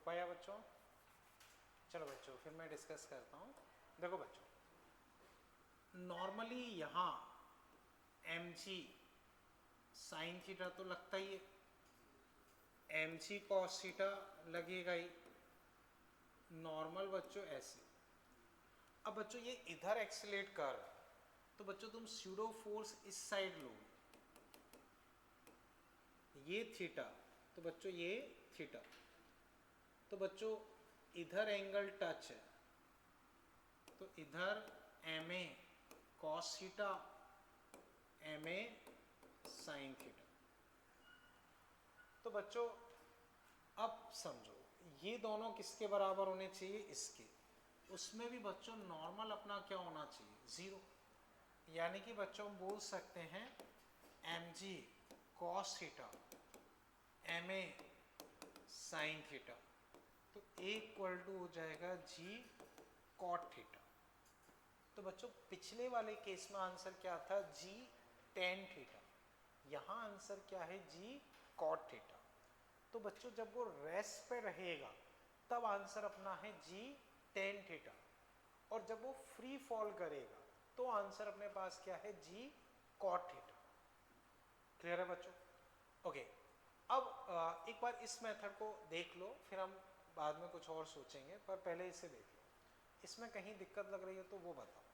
पाया बच्चों? चलो बच्चों फिर मैं डिस्कस करता हूँ। देखो बच्चों, नॉर्मली यहाँ mg साइन थीटा तो लगता ही है, mg कॉस थीटा लगेगा ही नॉर्मल बच्चों ऐसे। अब बच्चों ये इधर एक्सीलेट कर रहा है, तो बच्चों तुम स्यूडो फोर्स इस साइड लो, ये थीटा, तो बच्चों ये थीटा, तो बच्चों इधर एंगल टच है, तो इधर ma cos theta ma sin theta. तो बच्चों अब समझो ये दोनों किसके बराबर होने चाहिए? इसके। उसमें भी बच्चों नॉर्मल अपना क्या होना चाहिए? 0। यानी कि बच्चों हम बोल सकते हैं mg cos theta ma sin theta, तो इक्वल टू हो जाएगा g cot थीटा। तो बच्चों पिछले वाले केस में आंसर क्या था? g tan theta. यहाँ आंसर क्या है? g cot theta. तो बच्चों जब वो रेस्ट पे रहेगा तब आंसर अपना है g tan थीटा, और जब वो फ्री फॉल करेगा तो आंसर अपने पास क्या है? g cot theta. क्लियर है बच्चों? ओके, अब एक बार इस मेथड को देख लो, फिर हम बाद में कुछ और सोचेंगे, पर पहले इसे देख लो। इसमें कहीं दिक्कत लग रही है तो वो बताओ,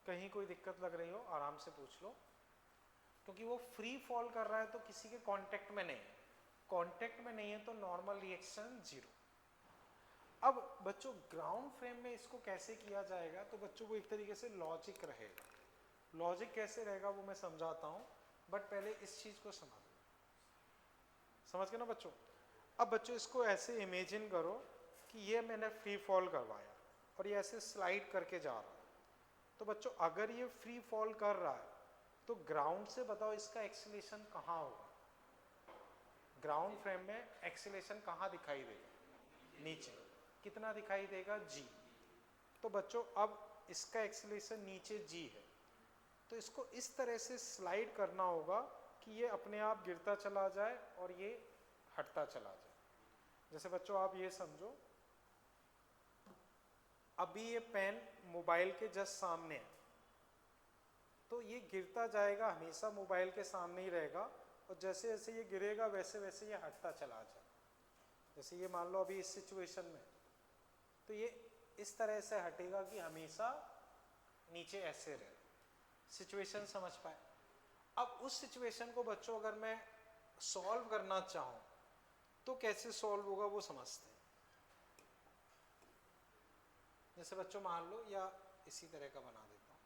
कहीं कोई दिक्कत लग रही हो आराम से पूछ लो, क्योंकि वो फ्री फॉल कर रहा है तो किसी के कांटेक्ट में नहीं है, कांटेक्ट में नहीं है तो नॉर्मल रिएक्शन 0। अब बच्चों ग्राउंड फ्रेम में इसको कैसे किया जाएगा? तो बच्चों को एक तरीके से लॉजिक रहेगा, लॉजिक कैसे रहेगा वो मैं समझाता हूँ, बट पहले इस चीज को समझ गए ना बच्चों? अब बच्चों इसको ऐसे इमेजिन करो कि ये मैंने फ्री फॉल करवाया और ये ऐसे स्लाइड करके जा रहा है, तो बच्चों अगर ये फ्री फॉल कर रहा है तो ग्राउंड से बताओ इसका एक्सीलेशन कहाँ होगा? ग्राउंड फ्रेम में एक्सीलेशन कहाँ दिखाई देगा? नीचे। कितना दिखाई देगा? g। तो बच्चों अब इसका एक्सीलेशन नीचे g है, तो इसको इस तरह से स्लाइड करना होगा कि ये अपने आप गिरता चला जाए और ये हटता चला जाए। जैसे बच्चों आप ये समझो, अभी ये पेन मोबाइल के जस्ट सामने है, तो ये गिरता जाएगा, हमेशा मोबाइल के सामने ही रहेगा, और जैसे जैसे ये गिरेगा वैसे वैसे ये हटता चला जाए। जैसे ये मान लो अभी इस सिचुएशन में, तो ये इस तरह से हटेगा कि हमेशा नीचे ऐसे रहे। सिचुएशन समझ पाए? अब उस सिचुएशन को बच्चों अगर मैं सॉल्व करना चाहूँ तो कैसे सॉल्व होगा वो समझते हैं। जैसे बच्चों मान लो, या इसी तरह का बना देता हूँ,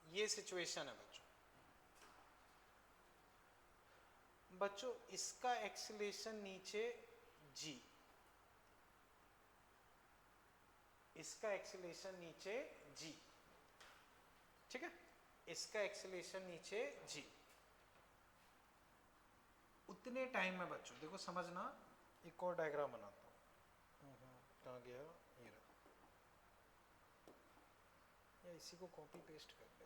ये सिचुएशन है बच्चों, इसका एक्सीलेशन नीचे g, इसका एक्सीलेशन नीचे g, ठीक है, इसका एक्सीलेशन नीचे g। उतने टाइम में बच्चों देखो समझना, एक और डायग्राम बनाता हूँ, कहाँ गया ये रहा, या इसी को कॉपी पेस्ट कर लेता हूँ।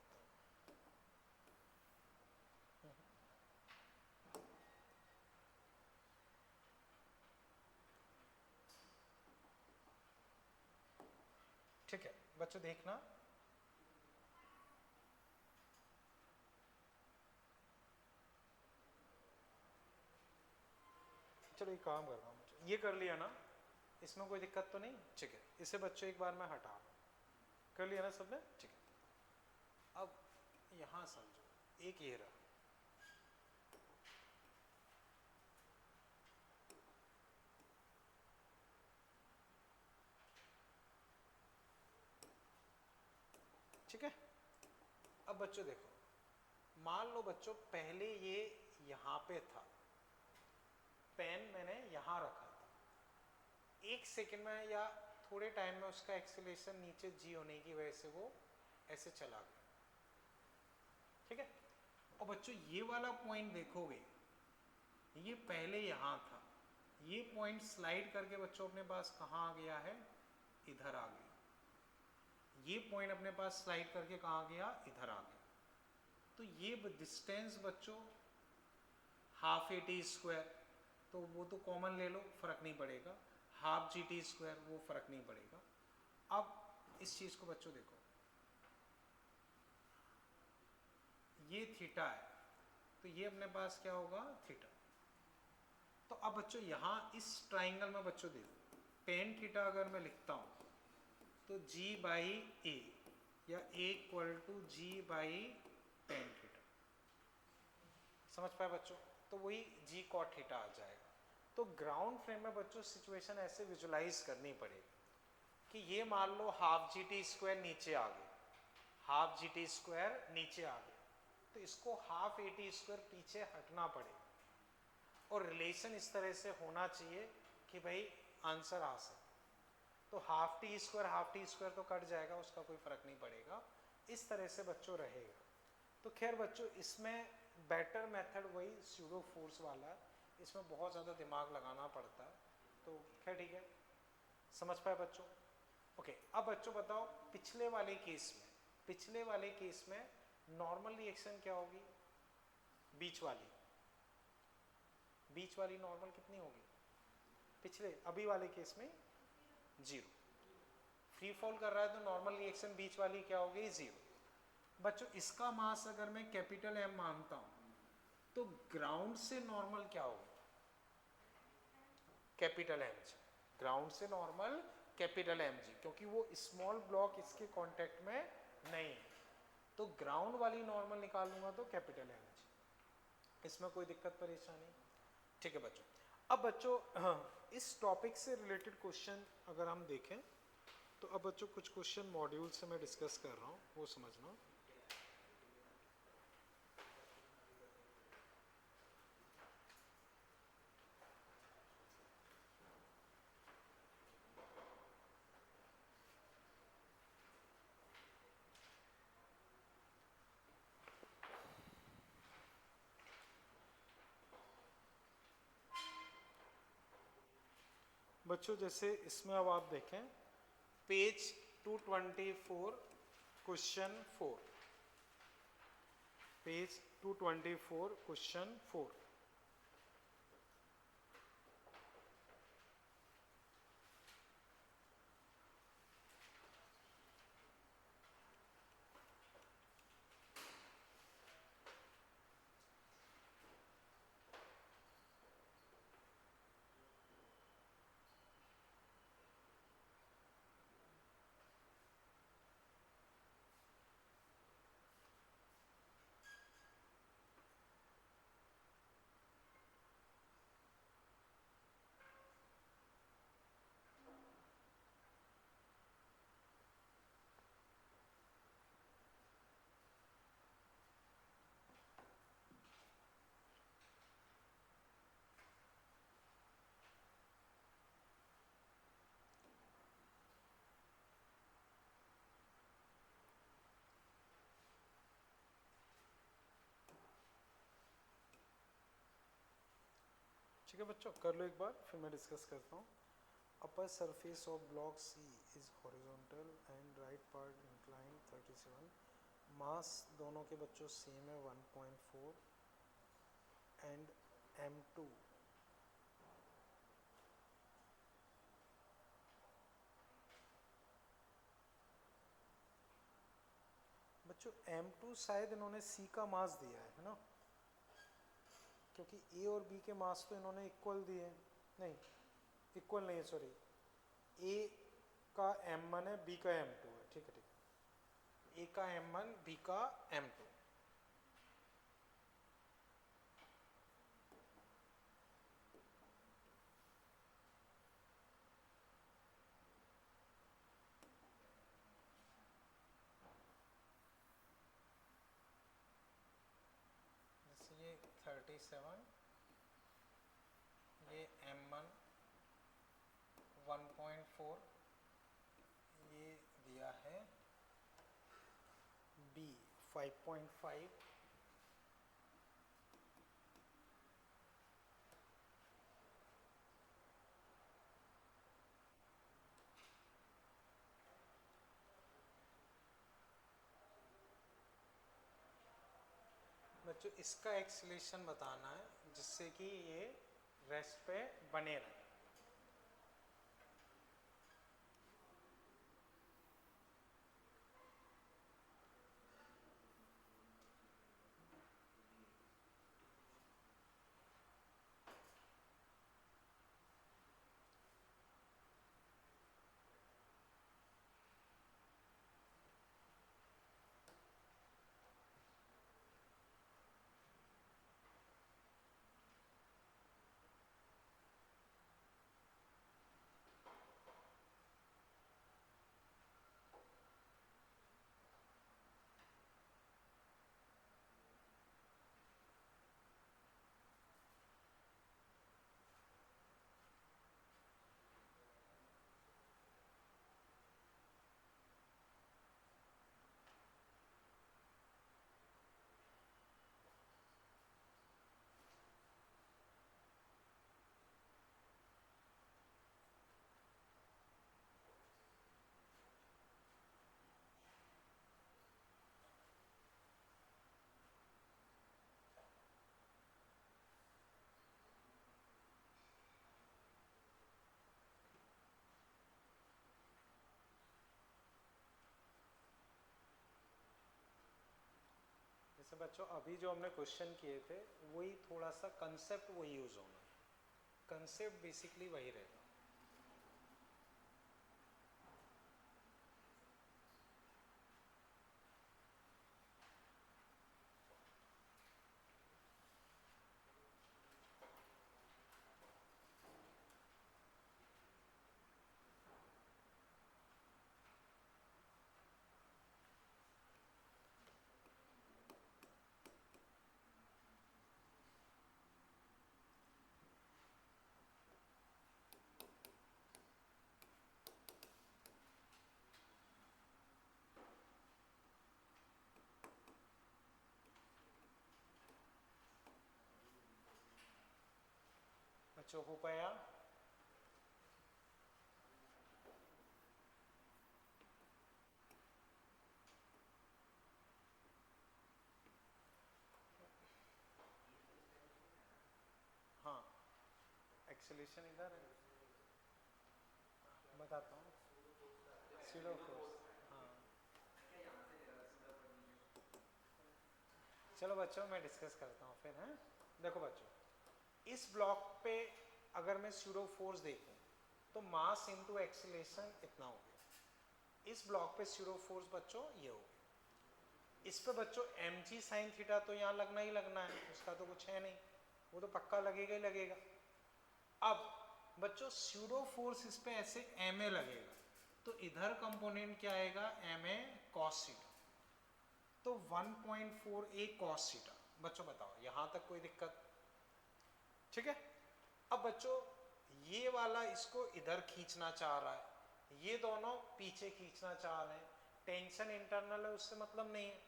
ठीक है बच्चों देखना, चलो एक काम कर रहा हूँ, ये कर लिया ना, इसमें कोई दिक्कत तो नहीं? ठीक है, इसे बच्चों एक बार मैं हटा कर लिया ना सबने? ठीक है, अब यहाँ समझो एक ये रहा, ठीक है। अब बच्चों देखो, मान लो बच्चों पहले ये यहाँ पे था, पेन मैंने यहाँ रखा था, एक सेकंड में या थोड़े टाइम में उसका एक्सीलेशन नीचे g होने की वजह से वो ऐसे चला गया, ठीक है। और बच्चों ये वाला पॉइंट देखोगे, ये पहले यहाँ था, ये पॉइंट स्लाइड करके बच्चों अपने पास कहाँ आ गया है? इधर आ गया। ये पॉइंट अपने पास स्लाइड करके कहाँ गया? इधर आ गया। तो तो ये डिस्टेंस बच्चों हाफ ए टी स्क्वायर, तो वो तो कॉमन ले लो, फर्क नहीं पड़ेगा। हाफ जी टी स्क्वायर, वो फर्क नहीं पड़ेगा। अब इस चीज को बच्चों देखो, ये थीटा है, तो ये अपने पास क्या होगा, थीटा। तो अब बच्चों यहाँ इस ट्राइंगल में बच्चों देखो, टेन थीटा अगर मैं लिखता हूँ तो g बाई ए या a equal to G by tan theta, समझ पाए बच्चों? तो वही g कॉट थीटा आ जाएगा। तो ग्राउंड फ्रेम में बच्चों सिचुएशन ऐसे विजुलाइज करनी पड़ेगी कि ये मान लो हाफ जी टी स्क्वायर नीचे आ गया, हाफ जी टी स्क्वायर नीचे आ गया, तो इसको हाफ ए टी स्क्वायर पीछे हटना पड़ेगा, और रिलेशन इस तरह से होना चाहिए कि भाई आंसर आ सके। तो हाफ टी स्क्वायर तो कट जाएगा, उसका कोई फर्क नहीं पड़ेगा, इस तरह से बच्चों रहेगा। तो खैर बच्चों इसमें बेटर मेथड वही स्यूडो फोर्स वाला है, इसमें बहुत ज़्यादा दिमाग लगाना पड़ता है, तो खैर ठीक है, समझ पाए बच्चों? ओके, अब बच्चों बताओ पिछले वाले केस में नॉर्मल रिएक्शन क्या होगी, बीच वाली नॉर्मल कितनी होगी पिछले, अभी वाले केस में 0। फ्री फॉल कर रहा है तो नॉर्मल रिएक्शन बीच वाली क्या होगी, 0। बच्चों इसका मास अगर मैं कैपिटल एम मानता हूं तो ग्राउंड से नॉर्मल क्या होगा, कैपिटल एम जी। ग्राउंड से नॉर्मल कैपिटल एम जी, क्योंकि वो स्मॉल ब्लॉक इसके कांटेक्ट में नहीं है, तो ग्राउंड वाली नॉर्मल निकालूंगा तो कैपिटल एम जी, इसमें कोई दिक्कत परेशानी? ठीक है बच्चों। अब बच्चों इस टॉपिक से रिलेटेड क्वेश्चन अगर हम देखें तो अब बच्चों कुछ क्वेश्चन मॉड्यूल से मैं डिस्कस कर रहा हूँ, वो समझना। बच्चों जैसे इसमें अब आप देखें पेज 224 क्वेश्चन 4, पेज 224 क्वेश्चन 4। ठीक है बच्चों, कर लो एक बार, फिर मैं डिस्कस करता हूँ। Upper surface of block C is horizontal and right part incline 37। Mass दोनों के बच्चों सेम है 1.4 एंड m2 बच्चों m2 शायद इन्होंने c का मास दिया है ना, क्योंकि a और b के मास तो इन्होंने इक्वल दिए हैं, नहीं इक्वल नहीं है, सॉरी, a का m1 है, b का m2 है, ठीक है ठीक है, a का m1 b का m2। जैसे ये 37, ये m1 1.4, ये दिया है b 5.5, बच्चों इसका एक्सीलरेशन बताना है जिससे कि ये रेस्ट पे बने रहे। जैसे बच्चों अभी जो हमने क्वेश्चन किए थे वही थोड़ा सा कंसेप्ट वही यूज होगा, कंसेप्ट बेसिकली वही रहेगा। बच्चों हो पाया? हाँ एक्सेलेरेशन इधर है, बताता हूँ। स्यूडो फोर्स, हाँ चलो बच्चों मैं डिस्कस करता हूँ फिर। हैं देखो बच्चों, इस ब्लॉक पे अगर मैं स्यूडो फोर्स देखूं तो मास इनटू एक्सीलरेशन इतना हो गया। इस ब्लॉक पे स्यूडो फोर्स बच्चों ये हो गया। इस पे बच्चों mg sin थीटा तो यहाँ लगना ही लगना है, उसका तो कुछ है नहीं, वो तो पक्का लगेगा ही लगेगा। अब बच्चों स्यूडो फोर्स इस पे ऐसे ma लगेगा तो इधर कंपोनेंट क्या आएगा, ma cos थीटा, तो 1.4a cos थीटा। बच्चों बताओ यहां तक कोई दिक्कत? ठीक है। अब बच्चों ये वाला इसको इधर खींचना चाह रहा है, ये दोनों पीछे खींचना चाह रहे हैं, टेंशन इंटरनल है उससे मतलब नहीं है,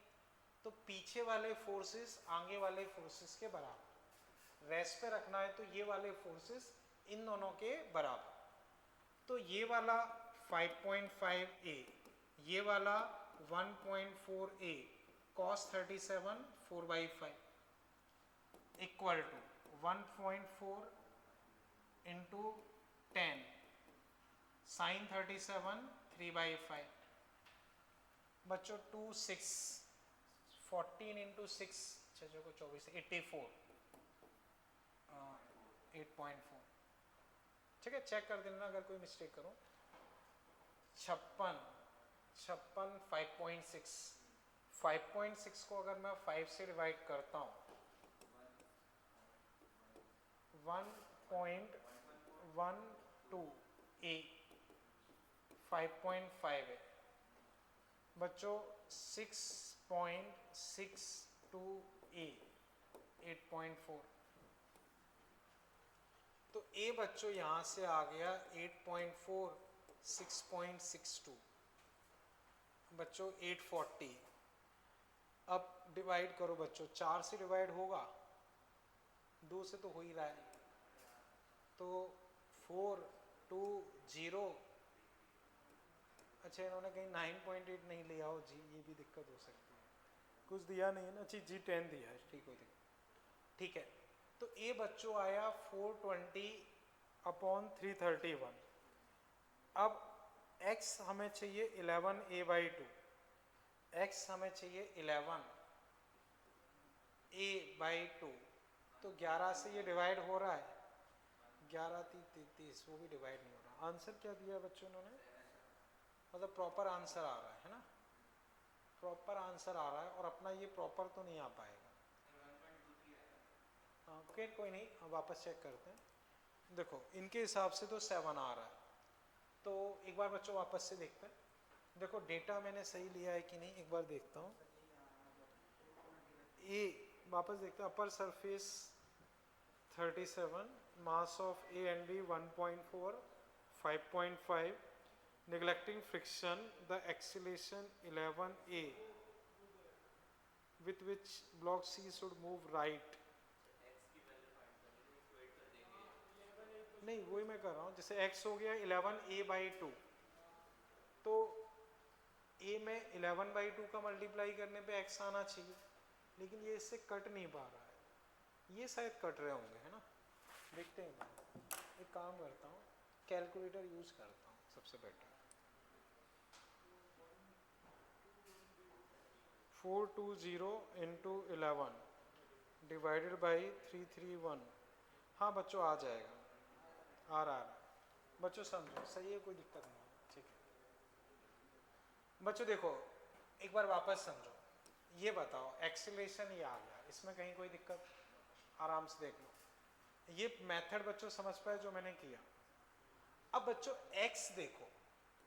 तो पीछे वाले फोर्सेस आगे वाले फोर्सेस के बराबर, रेस्ट पे रखना है तो ये वाले फोर्सेस इन दोनों के बराबर। तो ये वाला 5.5a, ये वाला 1.4a cos 37 4/5 equal to 1.4 into 10 sine 37 3/5। बच्चों 2 6 14 इंटू 6 छः को 24 84 8.4। ठीक है, चेक कर देना अगर कोई मिस्टेक करो। 56 5.6, 5.6 को अगर मैं 5 से डिवाइड करता हूँ 1.12a 5.5 है बच्चों, 6.62a 8.4। तो a बच्चों यहां से आ गया 8.4 6.62 बच्चों 840। अब डिवाइड करो बच्चों, 4 से डिवाइड होगा, 2 से तो हो ही रहा है, तो 420। अच्छा इन्होंने कहीं 9.8 नहीं लिया हो जी, ये भी दिक्कत हो सकती है, कुछ दिया नहीं है ना, जी G10 दिया है, ठीक हो ठीक है। तो ए बच्चों आया 420/331। अब x हमें चाहिए 11a/2, x हमें चाहिए 11a/2, तो 11 से ये डिवाइड हो रहा है, 11×3=33, वो भी डिवाइड नहीं हो रहा। आंसर क्या दिया बच्चों उन्होंने, मतलब प्रॉपर आंसर आ रहा है ना, प्रॉपर आंसर आ रहा है, और अपना ये प्रॉपर तो नहीं आ पाएगा। हाँ ओके कोई नहीं, हम वापस चेक करते हैं। देखो इनके हिसाब से तो 7 आ रहा है, तो एक बार बच्चों वापस से देखते हैं। देखो डेटा मैंने सही लिया है कि नहीं, एक बार देखता हूँ। ए वापस देखते हैं, upper surface 37, mass of A and B 1.4, 5.5, neglecting friction, the acceleration 11a with which block C should move right। नहीं वही मैं कर रहा हूँ, जैसे x हो गया 11a/2, तो a में 11/2 का मल्टीप्लाई करने पे x आना चाहिए, लेकिन ये इससे कट नहीं पा रहा है, ये शायद कट रहे होंगे, है ना। देखते हैं, एक काम करता हूँ, कैलकुलेटर यूज करता हूँ सबसे बेटर। 420 × 11 divided by 331। हाँ बच्चों आ जाएगा, आ रहा है बच्चों, समझो सही है, कोई दिक्कत नहीं है, ठीक है बच्चों। देखो एक बार वापस समझो, ये बताओ एक्सीलरेशन ये आ गया, इसमें कहीं कोई दिक्कत, आराम से देख लो, ये मेथड बच्चों समझ पाए जो मैंने किया। अब बच्चों x देखो,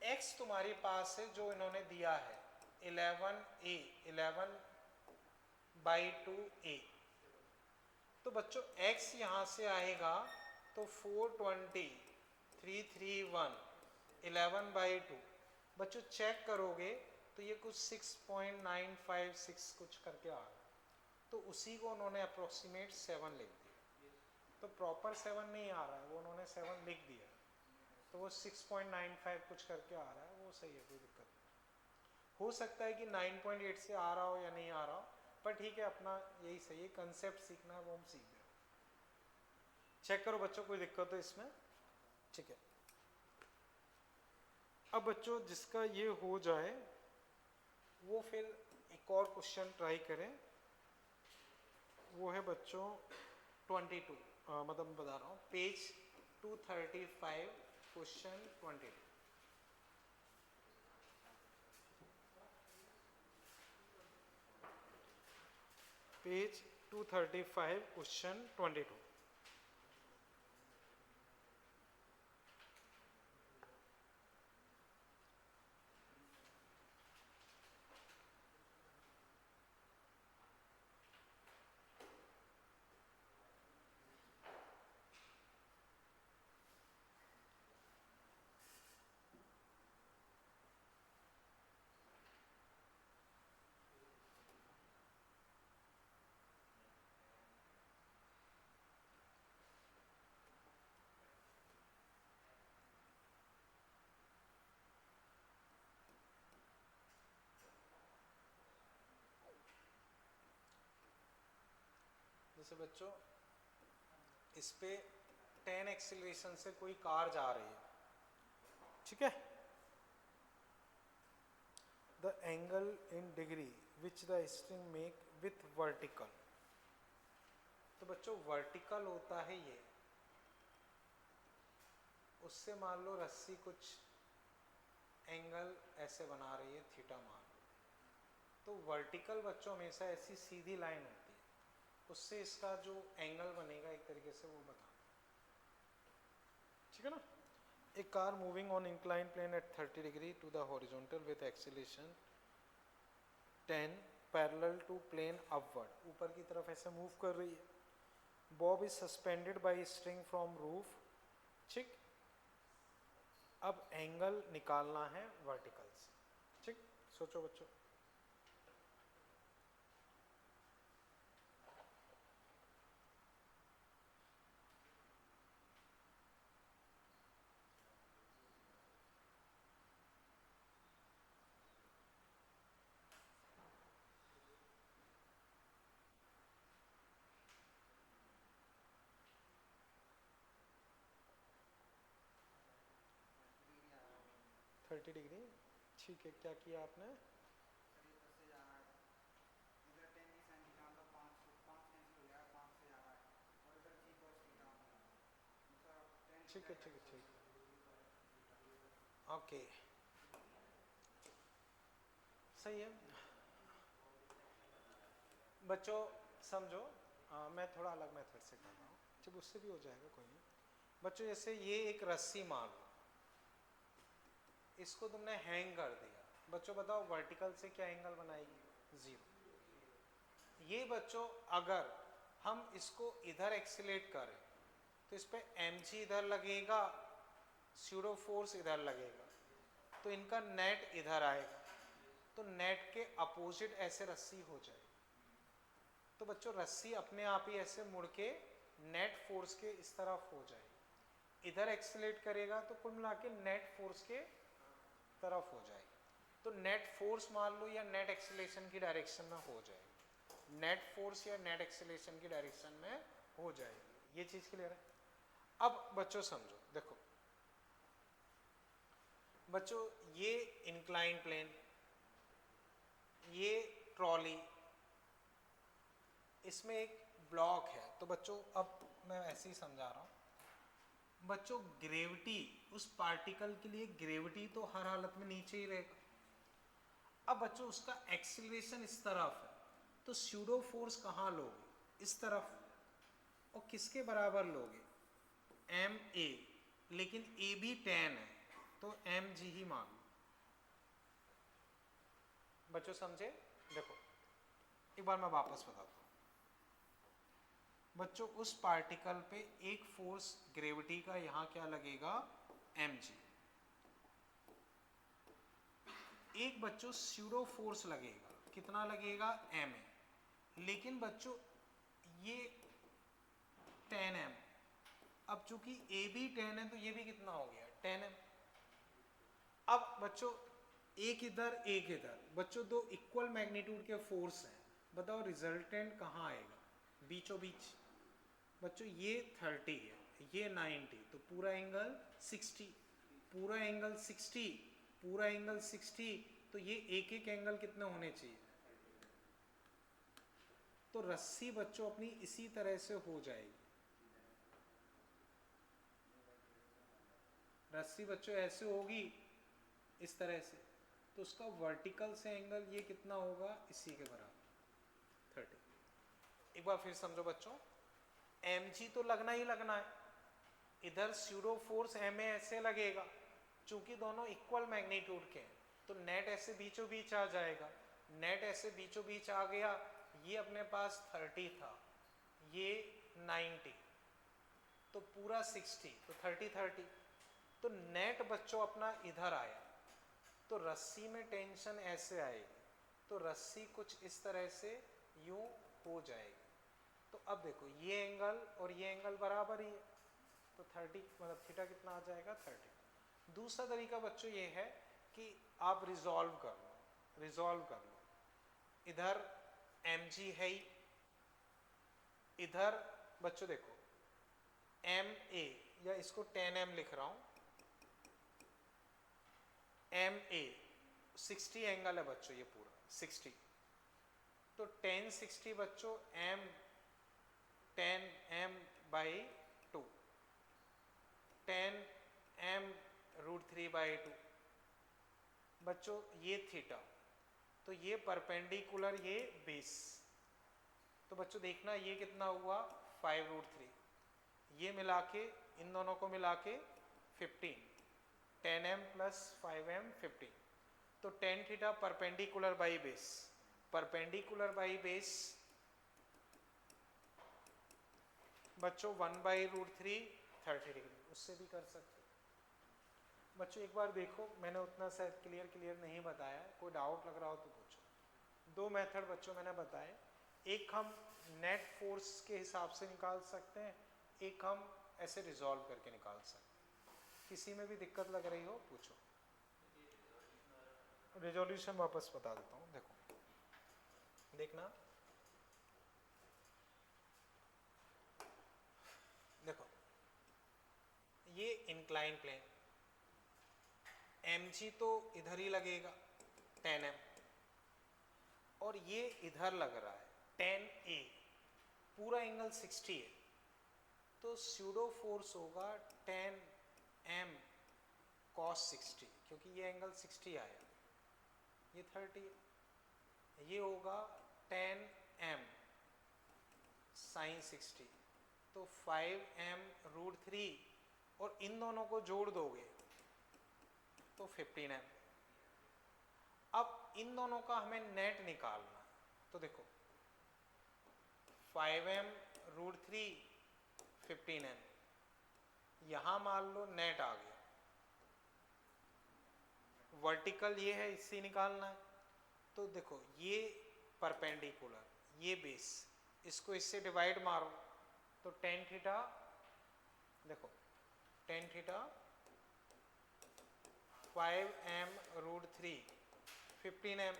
x तुम्हारे पास है जो इन्होंने दिया है 11/2a, तो बच्चों x यहां से आएगा, तो 420/331 11/2, बच्चों चेक करोगे तो ये कुछ 6.956 कुछ करके आ रहा है, तो उसी को उन्होंने अप्रोक्सीमेट 7 लिख दिया, तो प्रॉपर 7 नहीं आ रहा है, वो उन्होंने 7 लिख दिया, तो वो 6.95 कुछ करके आ रहा है, वो सही है, कोई दिक्कत नहीं। हो सकता है कि 9.8 से आ रहा हो या नहीं आ रहा हो, पर ठीक है, अपना यही सही है, कंसेप्ट सीखना है वो हम सीख गए। चेक करो बच्चों, कोई दिक्कत है इसमें, ठीक है। अब बच्चों जिसका ये हो जाए वो फिर एक और क्वेश्चन ट्राई करें, वो है बच्चों 22, मतलब बता रहा हूँ, पेज 235 क्वेश्चन 22। Page 235 question 22। जैसे बच्चों इस पे 10 एक्सीलरेशन से कोई कार जा रही है, ठीक है, the angle in degree which the string make with vertical, तो बच्चों वर्टिकल होता है ये, उससे मान लो रस्सी कुछ एंगल ऐसे बना रही है, थीटा मान लो, तो वर्टिकल बच्चों हमेशा ऐसी सीधी लाइन होती है, उससे इसका जो एंगल बनेगा एक तरीके से वो बता, ठीक है ना। A car moving on inclined plane at 30 degree to the horizontal with acceleration 10 parallel to plane upward, ऊपर की तरफ ऐसे मूव कर रही है। Bob is suspended by string from roof, ठीक। अब एंगल निकालना है वर्टिकल से, ठीक, सोचो बच्चों। 30 डिग्री, ठीक है। क्या किया आपने? ठीक है ठीक है ठीक, ओके सही है बच्चों। समझो मैं थोड़ा अलग मेथड से कर रहा हूँ, जब उससे भी हो जाएगा कोई नहीं। बच्चों जैसे ये एक रस्सी मान लो, इसको तुमने हैंग कर दिया। बच्चों बताओ वर्टिकल से क्या एंगल बनाएगी? 0। ये बच्चों अगर हम इसको इधर एक्सीलेट करें तो इस पे mg इधर लगेगा, स्यूडो फोर्स इधर लगेगा, तो इनका नेट इधर आएगा, तो नेट के अपोजिट ऐसे रस्सी हो जाएगी। तो बच्चों रस्सी अपने आप ही ऐसे मुड़ के नेट फोर्स के इस तरफ हो जाएगी। इधर एक्सीलेट करेगा तो कुल मिला के नेट फोर्स के तरफ हो जाएगी। तो नेट फोर्स मान लो या नेट एक्सीलेशन की डायरेक्शन में हो जाएगी, नेट फोर्स या नेट एक्सीलेशन की डायरेक्शन में हो जाएगी। ये चीज क्लियर है? अब बच्चों समझो, देखो बच्चों ये इंक्लाइन प्लेन, ये ट्रॉली, इसमें एक ब्लॉक है। तो बच्चों अब मैं ऐसे ही समझा रहा हूं बच्चों, ग्रेविटी उस पार्टिकल के लिए ग्रेविटी तो हर हालत में नीचे ही रहेगा। अब बच्चों उसका एक्सीलरेशन इस तरफ है, तो स्यूडो फोर्स कहाँ लोगे? इस तरफ। और किसके बराबर लोगे? एम ए, लेकिन ए भी 10 है तो एम जी ही मान लो। बच्चों समझे? देखो एक बार मैं वापस बताता हूँ बच्चों, उस पार्टिकल पे एक फोर्स ग्रेविटी का यहाँ क्या लगेगा? mg। एक बच्चों स्यूडो फोर्स लगेगा, कितना लगेगा? ma। लेकिन बच्चों ये 10m, अब चूंकि a भी 10 है तो ये भी कितना हो गया? 10m। अब बच्चों एक इधर एक इधर, बच्चों दो इक्वल मैग्नीट्यूड के फोर्स हैं, बताओ रिजल्टेंट कहाँ आएगा? बीचों बीच। बच्चों ये 30 है, ये 90, तो पूरा एंगल 60, पूरा एंगल 60, पूरा एंगल 60, तो ये एक एक एंगल कितने होने चाहिए? तो रस्सी बच्चों अपनी इसी तरह से हो जाएगी। रस्सी बच्चों ऐसे होगी इस तरह से, तो उसका वर्टिकल से एंगल ये कितना होगा? इसी के बराबर 30। एक बार फिर समझो बच्चों, mg तो लगना ही लगना है, इधर स्यूडो फोर्स ma ऐसे लगेगा, चूंकि दोनों इक्वल मैग्नीट्यूड के हैं तो नेट ऐसे बीचों बीच आ जाएगा। नेट ऐसे बीचों बीच आ गया, ये अपने पास 30 था, ये 90, तो पूरा 60, तो 30 30, तो नेट बच्चों अपना इधर आया, तो रस्सी में टेंशन ऐसे आएगी, तो रस्सी कुछ इस तरह से यूं हो जाएगी। तो अब देखो ये एंगल और ये एंगल बराबर ही है, तो 30 मतलब थीटा कितना आ जाएगा? 30। दूसरा तरीका बच्चों ये है कि आप रिजॉल्व कर लो, रिजॉल्व कर लो। इधर mg है ही, इधर बच्चों देखो ma, या इसको 10m लिख रहा हूं, ma 60 एंगल है बच्चों, ये पूरा 60, तो 10 60 बच्चों m 10m by 2, 10m √3/2 बच्चों, ये थीटा, तो ये परपेंडिकुलर, ये बेस, तो बच्चों देखना ये कितना हुआ? 5√3, ये मिला के इन दोनों को मिला के 15, 10m + 5m 15, तो tan theta perpendicular by base, perpendicular by base बच्चों 1/√3 30 डिग्री, उससे भी कर सकते। बच्चों एक बार देखो, मैंने उतना शायद क्लियर नहीं बताया, कोई डाउट लग रहा हो तो पूछो। दो मेथड बच्चों मैंने बताए, एक हम नेट फोर्स के हिसाब से निकाल सकते हैं, एक हम ऐसे रिजॉल्व करके निकाल सकते हैं। किसी में भी दिक्कत लग रही हो पूछो। रिजोल्यूशन वापस बता देता हूँ, देखो देखना, देखो ये इंक्लाइन प्लेन, mg तो इधर ही लगेगा 10m, और ये इधर लग रहा है 10a, पूरा एंगल 60 है, तो स्यूडो फोर्स होगा 10m cos 60, क्योंकि ये एंगल 60 आया, ये 30 है, ये होगा 10m sin 60, तो 5m रूट 3, और इन दोनों को जोड़ दोगे तो 15m। अब इन दोनों का हमें नेट निकालना, तो देखो 5m रूट 3 15m, यहां मान लो नेट आ गया, वर्टिकल ये है, इससे निकालना है, तो देखो ये परपेंडिकुलर, ये बेस, इसको इससे डिवाइड मारो तो टेन थीटा, देखो tan theta 5m root 3 15m,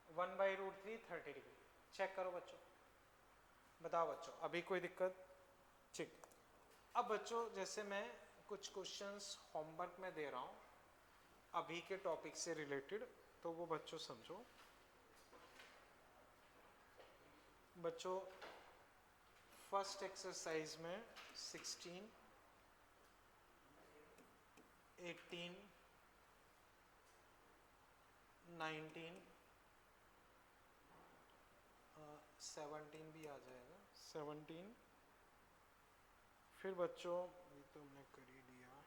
1/√3 30 degree. Check करो बच्चों, बताओ बच्चों, अभी कोई दिक्कत? ठीक। अब बच्चों जैसे मैं कुछ क्वेश्चंस होमवर्क में दे रहा हूँ अभी के टॉपिक से रिलेटेड, तो वो बच्चों समझो। बच्चों फर्स्ट एक्सरसाइज में 16, 18, 19, 17 भी आ जाएगा, 17, फिर बच्चों ये तो हमने कर ही लिया,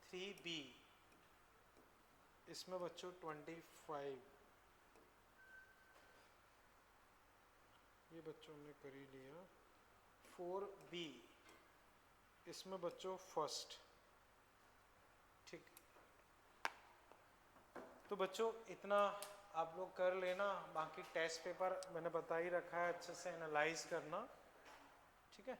3b, इसमें बच्चों 25, ये बच्चों ने कर ही लिया, 4b, इसमें बच्चों फर्स्ट। ठीक, तो बच्चों इतना आप लोग कर लेना, बाकी टेस्ट पेपर मैंने बता ही रखा है, अच्छे से एनालाइज करना। ठीक है।